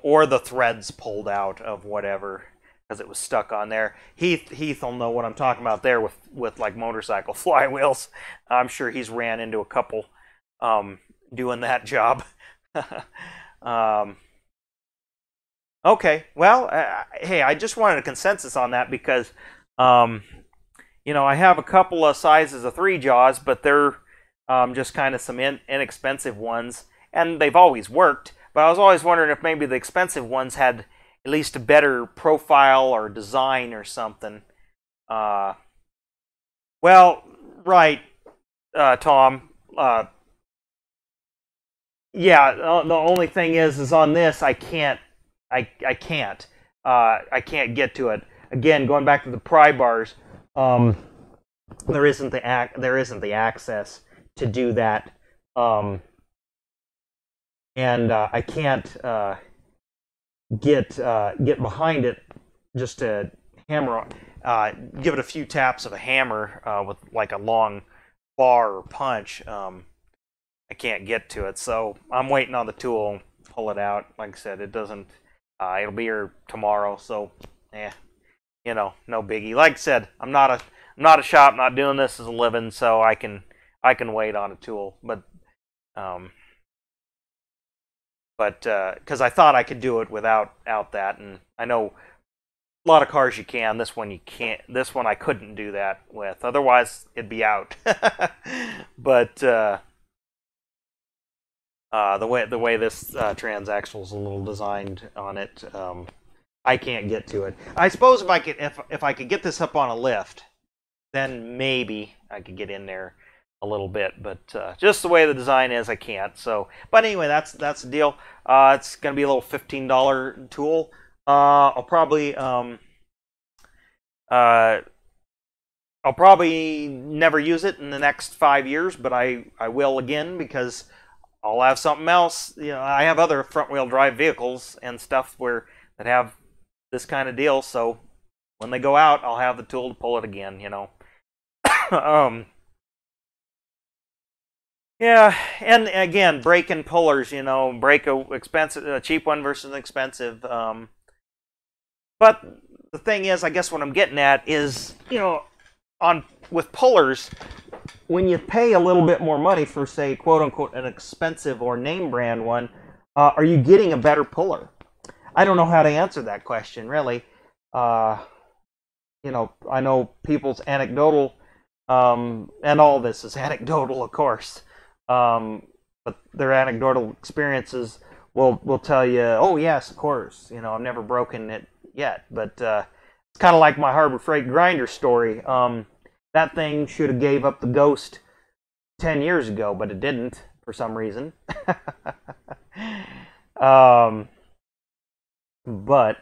or the threads pulled out of whatever, because it was stuck on there. Heath will know what I'm talking about there with like motorcycle flywheels. I'm sure he's ran into a couple doing that job. Okay, well, hey, I just wanted a consensus on that, because you know, I have a couple of sizes of 3 jaws, but they're just kind of some inexpensive ones, and they've always worked. But I was always wondering if maybe the expensive ones had at least a better profile or design or something. Well, right, Tom. Yeah, the only thing is on this I can't get to it. Again, going back to the pry bars, there isn't the access to do that. And I can't get behind it just to hammer, give it a few taps of a hammer with like a long bar or punch. I can't get to it, so I'm waiting on the tool to pull it out. Like I said, it doesn't. It'll be here tomorrow, so you know, no biggie. Like I said, I'm not a shop, not doing this as a living, so I can wait on a tool, but because I thought I could do it without that, and I know a lot of cars you can. This one you can't. This one I couldn't do that with. Otherwise, it'd be out. But the way this transaxle is a little designed on it, I can't get to it. I suppose if I could get this up on a lift, then maybe I could get in there a little bit, but just the way the design is, I can't. So, but anyway, that's the deal. It's gonna be a little $15 tool. I'll probably never use it in the next 5 years, but I will again, because I'll have something else. You know, I have other front wheel drive vehicles and stuff that have this kind of deal, so when they go out, I'll have the tool to pull it again, you know. Yeah, and again, break-in pullers, you know, break a cheap one versus an expensive. But the thing is, I guess what I'm getting at is, you know, with pullers, when you pay a little bit more money for, say, quote-unquote, an expensive or name brand one, are you getting a better puller? I don't know how to answer that question, really. You know, I know people's anecdotal, and all this is anecdotal, of course, but their anecdotal experiences will tell you, oh, yes, of course, you know, I've never broken it yet, but it's kind of like my Harbor Freight grinder story. That thing should have gave up the ghost 10 years ago, but it didn't for some reason. But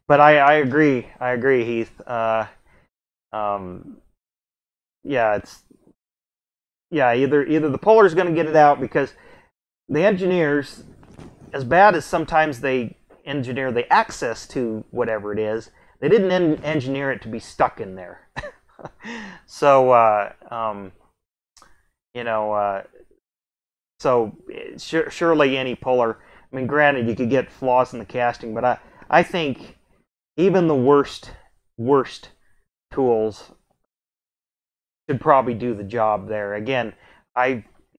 I agree, Heath. Either the puller's going to get it out, because the engineers, as bad as sometimes they engineer the access to whatever it is, they didn't engineer it to be stuck in there. So surely any puller. I mean, granted, you could get flaws in the casting, but I think even the worst tools should probably do the job there. Again,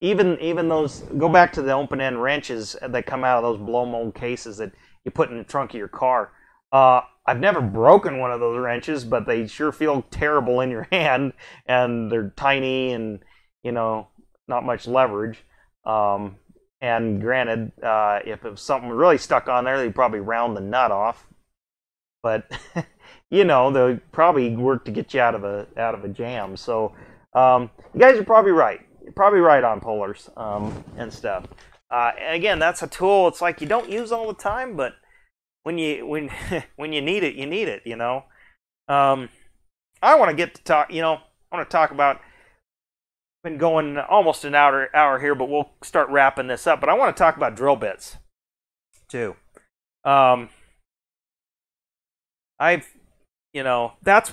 even those, go back to the open end wrenches that come out of those blow mold cases that you put in the trunk of your car. I've never broken one of those wrenches, but they sure feel terrible in your hand, and they're tiny and, you know, not much leverage. And granted, if it was something really stuck on there, they'd probably round the nut off. But you know, they'll probably work to get you out of a jam. So you guys are probably right. You're probably right on pullers and stuff. And again, that's a tool. It's like you don't use all the time, but when you need it, you need it. You know. I want to get to talk. You know, I want to talk about. Been going almost an hour here, but we'll start wrapping this up. But I want to talk about drill bits too. That's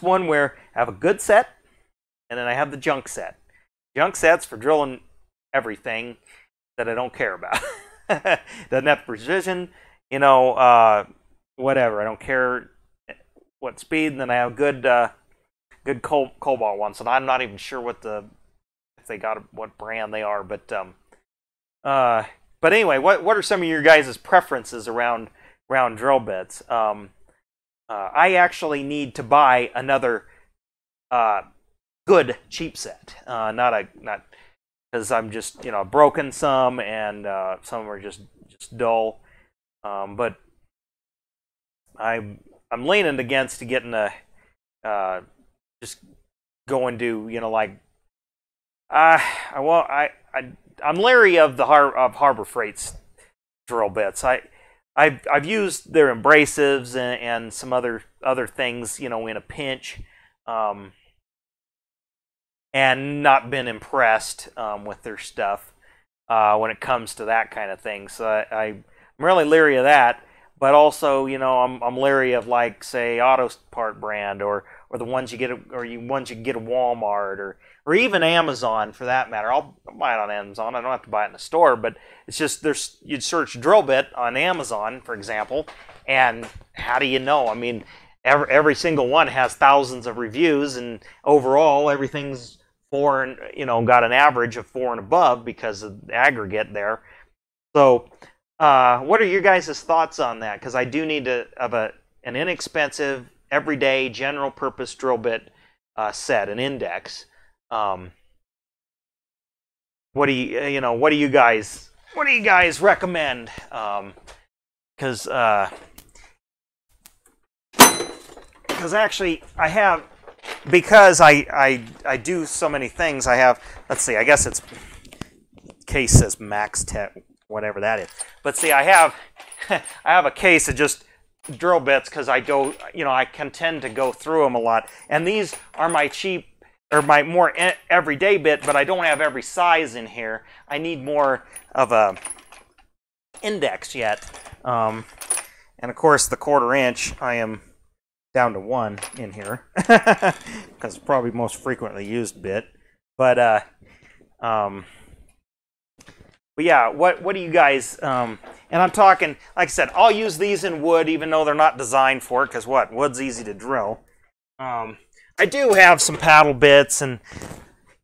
one where I have a good set, and then I have the junk set. Junk set's for drilling everything that I don't care about. Doesn't have precision, you know, whatever. I don't care what speed. And then I have good cobalt ones, and I'm not even sure what brand they are. But anyway, what are some of your guys' preferences around drill bits? I actually need to buy another good cheap set, not because I'm just, you know, broken some, and some are just dull. But I'm leaning against getting just going to, you know, like I'm leery of the Harbor Freight's drill bits. I've used their abrasives and some other things, you know, in a pinch, and not been impressed with their stuff when it comes to that kind of thing. So I'm really leery of that. But also, you know, I'm leery of, like, say, Auto Part brand, or the ones you get ones you can get at Walmart, or even Amazon, for that matter. I'll buy it on Amazon. I don't have to buy it in the store, but it's just you'd search drill bit on Amazon, for example, and how do you know? I mean, every single one has thousands of reviews, and overall everything's 4, and, you know, got an average of 4 and above because of the aggregate there. So what are your guys' thoughts on that? Because I do need to have an inexpensive, everyday, general purpose drill bit set, an index. What do you guys recommend? Because actually I have, because I do so many things. I have, let's see, I guess it's case says Max Tech, whatever that is. But see, I have a case of just drill bits, because I can tend to go through them a lot. And these are my cheap, or my more everyday bit, but I don't have every size in here. I need more of a index yet. And of course, the 1/4 inch I am down to 1 in here because it's probably most frequently used bit. But yeah, what do you guys? And I'm talking, like I said, I'll use these in wood, even though they're not designed for it, because wood's easy to drill. I do have some paddle bits and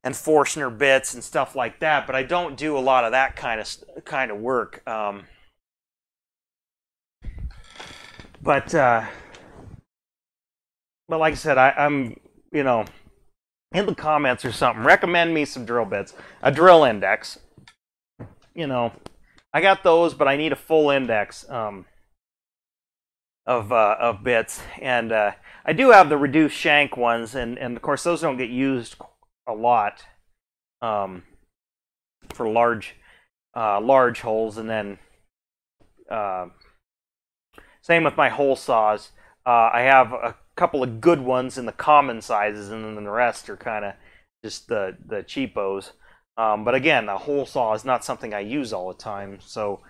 Forstner bits and stuff like that, but I don't do a lot of that kind of work. But like I said, I'm in the comments or something, recommend me some drill bits, a drill index. I got those, but I need a full index of bits, and I do have the reduced shank ones, and of course those don't get used a lot for large holes, and then same with my hole saws. I have a couple of good ones in the common sizes, and then the rest are kind of just the cheapos. But again, a hole saw is not something I use all the time, so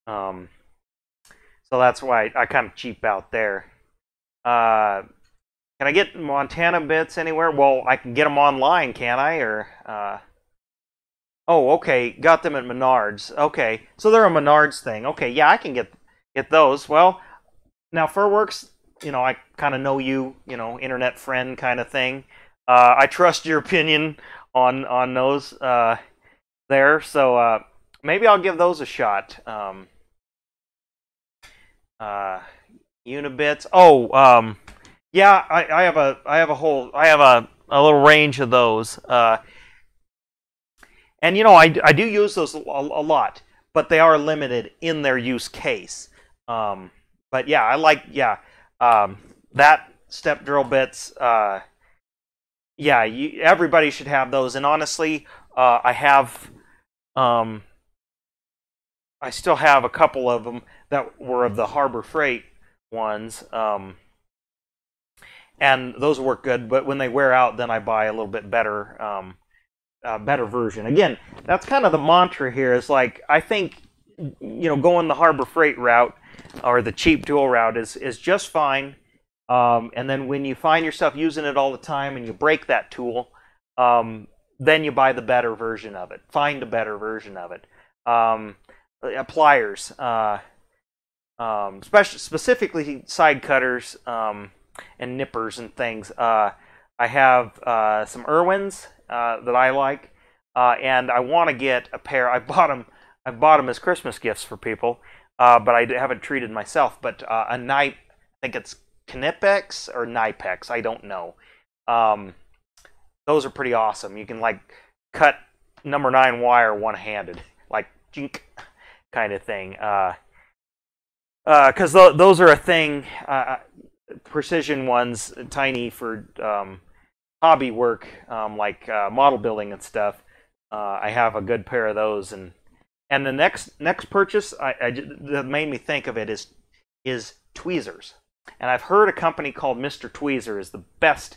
that's why I kind of cheap out there. Can I get Montana bits anywhere? Well, I can get them online, can't I? Or oh, okay, got them at Menards. Okay, so they're a Menards thing. Okay, yeah, I can get those. Well, now Furworks, I kind of know you, internet friend kind of thing. I trust your opinion on those there, so maybe I'll give those a shot. Unibits. Oh, yeah, I have a little range of those. And I do use those a lot, but they are limited in their use case. But yeah, I like that step drill bits. Yeah, everybody should have those. And honestly, I still have a couple of them that were of the Harbor Freight ones, and those work good. But when they wear out, then I buy a little bit better, better version. Again, that's kind of the mantra here. Is like, I think going the Harbor Freight route or the cheap tool route is just fine. And then when you find yourself using it all the time and you break that tool, then you buy the better version of it. Find a better version of it. Pliers, specifically side cutters and nippers and things. I have some Irwins that I like, and I want to get a pair. I bought them as Christmas gifts for people, but I haven't treated myself. But a knife, I think it's Knipex or Knipex, I don't know. Those are pretty awesome. You can like cut number 9 wire one-handed, like jink kind of thing. Because those are a thing. Precision ones, tiny for hobby work, like model building and stuff. I have a good pair of those, and the next purchase that made me think of it is tweezers. And I've heard a company called Mr. Tweezer is the best,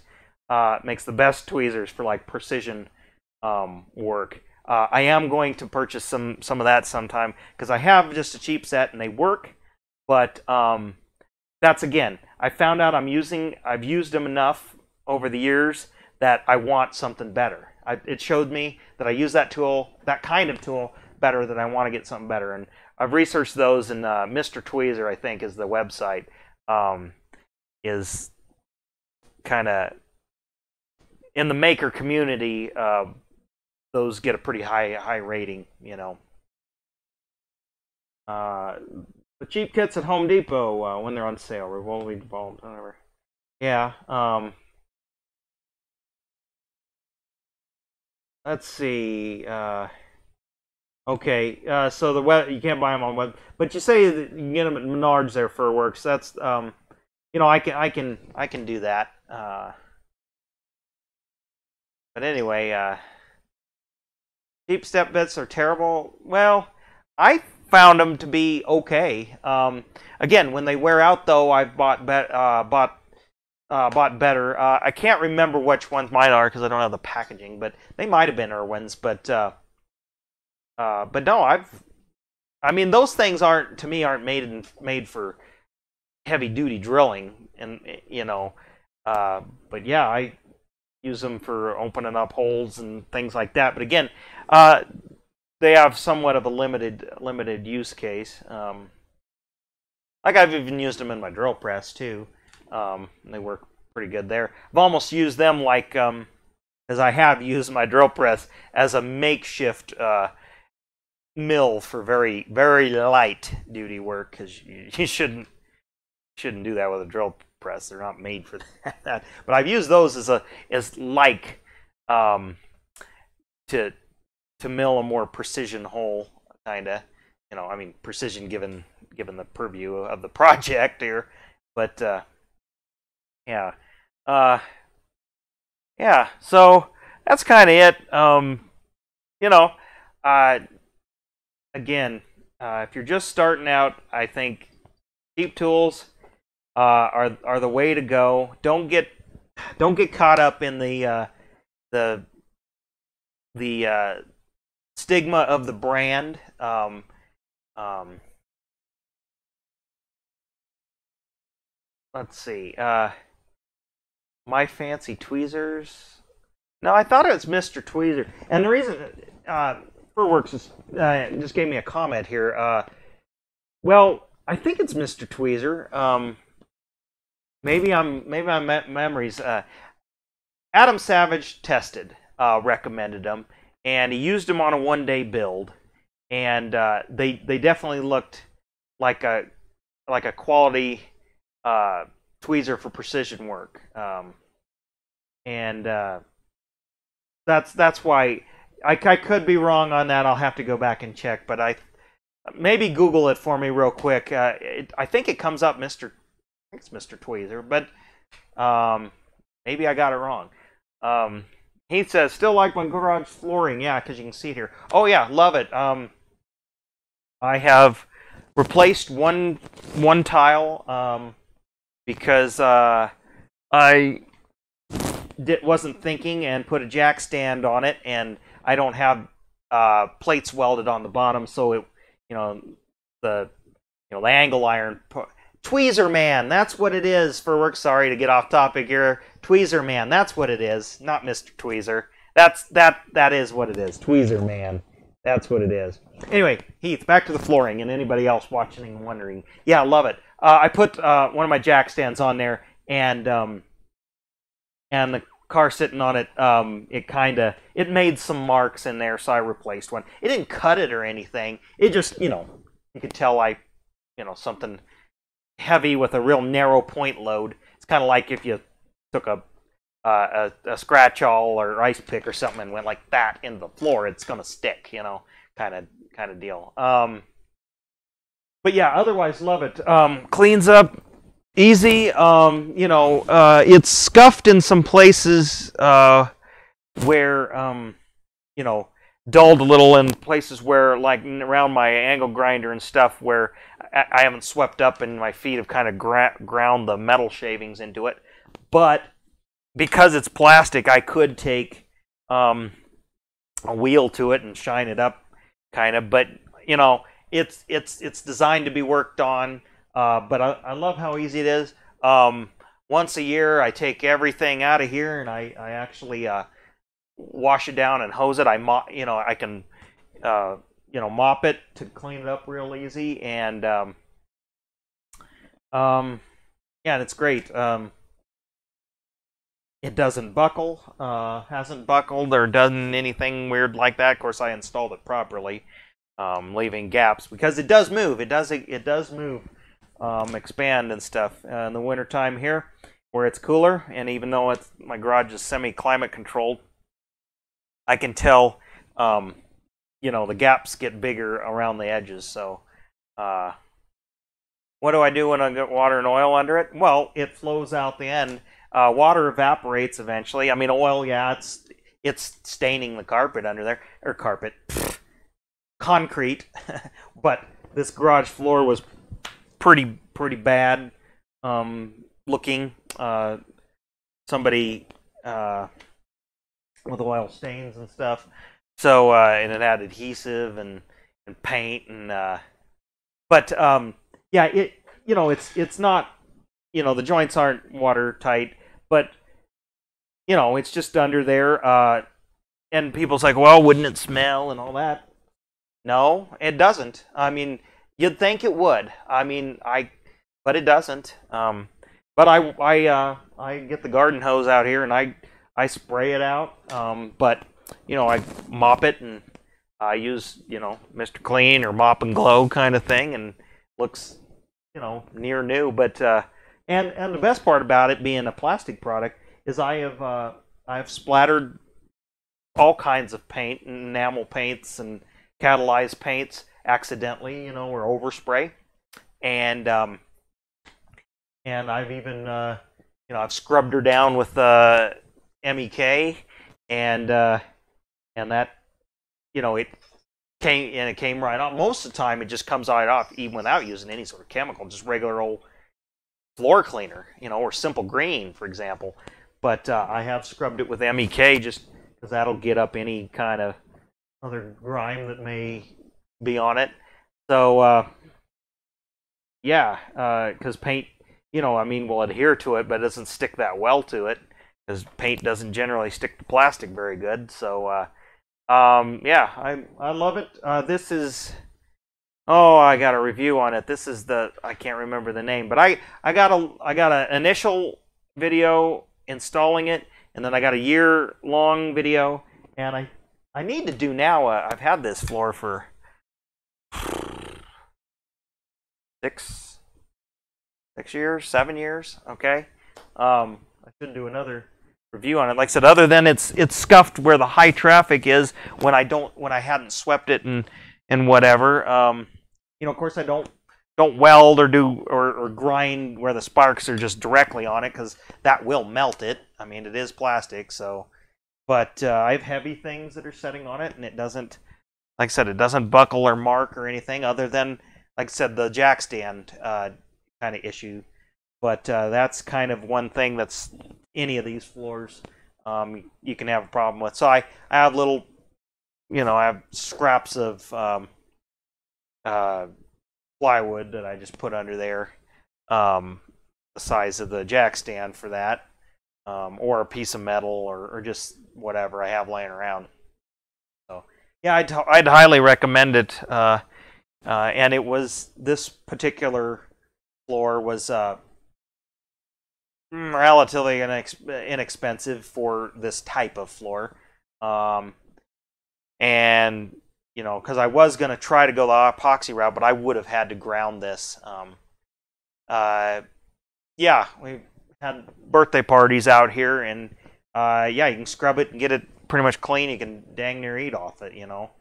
makes the best tweezers for like precision work. I am going to purchase some of that sometime because I have just a cheap set and they work. But that's, again, I found out I've used them enough over the years that I want something better. It showed me that I use that kind of tool better, that I want to get something better. And I've researched those, and Mr. Tweezer, I think, is the website. Is kind of in the maker community. Those get a pretty high rating, The cheap kits at Home Depot when they're on sale, revolving bulb, whatever. Yeah. Let's see. Okay. So the web, you can't buy them on web, but you say that you can get them at Menards there for works. That's I can do that. But anyway, cheap step bits are terrible. Well, I found them to be okay. Again, when they wear out, though, I've bought better. I can't remember which ones mine are because I don't have the packaging, but they might have been Irwins. But no, I mean, those things aren't made for heavy duty drilling, and but yeah, I use them for opening up holes and things like that. But again, they have somewhat of a limited use case. Like I've even used them in my drill press too. They work pretty good there. I've almost used them like, as I have used my drill press as a makeshift mill for very, very light duty work, because you shouldn't do that with a drill press. They're not made for that. But I've used those as like to mill a more precision hole, kind of. I mean, precision given the purview of the project here. But yeah, yeah. So that's kind of it. Again, if you're just starting out, I think cheap tools are the way to go. Don't get caught up in the stigma of the brand. Let's see. My Fancy Tweezers. No, I thought it was Mr. Tweezer. And the reason Furworks just gave me a comment here. Well, I think it's Mr. Tweezer. Maybe my memories. Adam Savage tested, recommended them, and he used them on a one-day build, and they definitely looked like a quality tweezer for precision work, and that's why I could be wrong on that. I'll have to go back and check, but maybe Google it for me real quick. I think it comes up I think it's Mr. Tweezer, but maybe I got it wrong. He says, still like my garage flooring. Yeah, because you can see it here. Oh yeah, love it. I have replaced one tile because I wasn't thinking and put a jack stand on it, and I don't have plates welded on the bottom, so it the angle iron. Tweezer Man, that's what it is for work. Sorry to get off topic here. Tweezer Man, that's what it is, not Mr. Tweezer. That is what it is. Tweezer Man, that's what it is. Anyway, Heath, back to the flooring, and anybody else watching and wondering. Yeah, I love it. I put one of my jack stands on there, and the car sitting on it, it made some marks in there, so I replaced one. It didn't cut it or anything. It just, you could tell something heavy with a real narrow point load. It's kind of like if you took a scratch awl or ice pick or something and went like that into the floor, it's gonna stick, kind of deal. But yeah, otherwise love it. Cleans up easy. It's scuffed in some places where dulled a little in places where, like around my angle grinder and stuff, where I haven't swept up and my feet have kind of ground the metal shavings into it. But because it's plastic, I could take a wheel to it and shine it up, kind of. But it's designed to be worked on. But I love how easy it is. Once a year, I take everything out of here and I actually wash it down and hose it. I can mop it to clean it up real easy, and and it's great. It doesn't buckle, hasn't buckled or done anything weird like that. Of course, I installed it properly, leaving gaps, because it does move. It does move, expand and stuff in the wintertime here, where it's cooler. And even though my garage is semi-climate controlled, I can tell, the gaps get bigger around the edges. So, what do I do when I get water and oil under it? Well, it flows out the end. Water evaporates eventually. I mean, oil, yeah, it's staining the carpet under there, or concrete. But this garage floor was pretty bad looking. Somebody with oil stains and stuff. So and it had adhesive and paint and yeah, you know, it's not, you know, the joints aren't watertight, but you know, it's just under there. And people's like, well, wouldn't it smell and all that? No, it doesn't. I mean, you'd think it would. I mean, but it doesn't. But I get the garden hose out here and I spray it out. But you know, I mop it and I use, you know, Mr. Clean or Mop and Glow kind of thing, and looks, you know, near new. But and the best part about it being a plastic product is I've splattered all kinds of paint, enamel paints and catalyzed paints accidentally, you know, or overspray, and I've even you know, I've scrubbed her down with MEK, and that, you know, it came right off. Most of the time, it just comes right off even without using any sort of chemical, just regular old floor cleaner, you know, or Simple Green, for example. But I have scrubbed it with MEK just because that'll get up any kind of other grime that may be on it. So yeah, because paint, you know, I mean, will adhere to it, but it doesn't stick that well to it, because paint doesn't generally stick to plastic very good. So yeah, I love it. This is, oh, I got a review on it. This is the, I can't remember the name, but I got an initial video installing it, and then I got a year-long video, and I need to do now. I've had this floor for 6 years, 7 years. Okay, I should do another review on it. Like I said, other than it's scuffed where the high traffic is when I hadn't swept it and whatever. You know, of course, I don't weld or do or grind where the sparks are just directly on it, because that will melt it. I mean, it is plastic, so. But I have heavy things that are setting on it, and it doesn't, like I said, it doesn't buckle or mark or anything, other than, like I said, the jack stand kind of issue. But that's kind of one thing that's any of these floors you can have a problem with. So I have little, you know, I have scraps of plywood that I just put under there, the size of the jack stand for that, or a piece of metal, or just whatever I have laying around. So yeah, I'd highly recommend it. And it was, this particular floor was relatively inexpensive for this type of floor. And you know, because I was going to try to go the epoxy route, but I would have had to ground this. Yeah, we had birthday parties out here, and yeah, you can scrub it and get it pretty much clean. You can dang near eat off it, you know.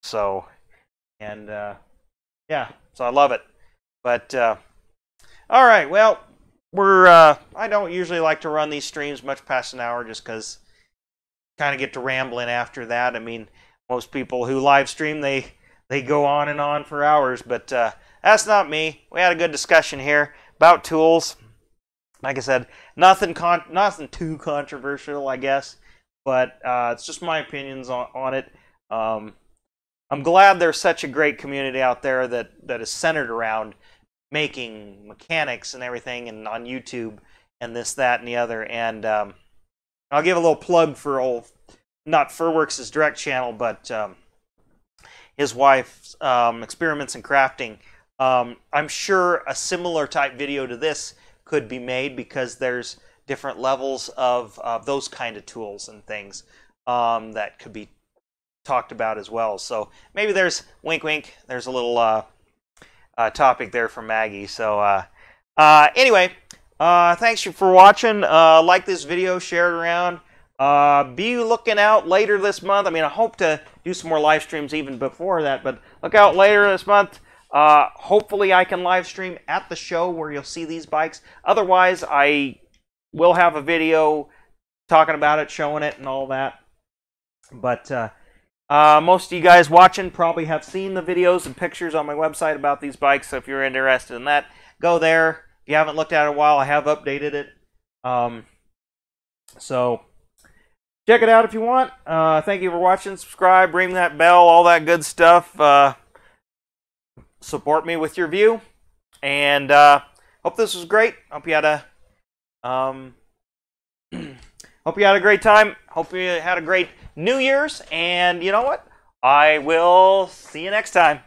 So, and yeah, so I love it. But all right, well, we're I don't usually like to run these streams much past an hour, just because kind of get to rambling after that. I mean, most people who live stream, they go on and on for hours, but that's not me. We had a good discussion here about tools. Like I said, nothing too controversial, I guess, but it's just my opinions on it. I'm glad there's such a great community out there that is centered around making mechanics and everything, and on YouTube and this, that, and the other. And I'll give a little plug for not Furworks' direct channel, but his wife's Experiments in Crafting. I'm sure a similar type video to this could be made, because there's different levels of those kind of tools and things that could be talked about as well. So maybe there's, wink wink, there's a little topic there for Maggie. So anyway, thanks for watching. Like this video, share it around. Be looking out later this month. I mean, I hope to do some more live streams even before that, but look out later this month. Hopefully I can live stream at the show where you'll see these bikes. Otherwise, I will have a video talking about it, showing it, and all that. But most of you guys watching probably have seen the videos and pictures on my website about these bikes, so if you're interested in that, go there. If you haven't looked at it in a while, I have updated it. So check it out if you want. Thank you for watching. Subscribe, ring that bell, all that good stuff. support me with your view. And hope this was great. Hope you had a hope you had a great time. Hope you had a great New Year's. And you know what? I will see you next time.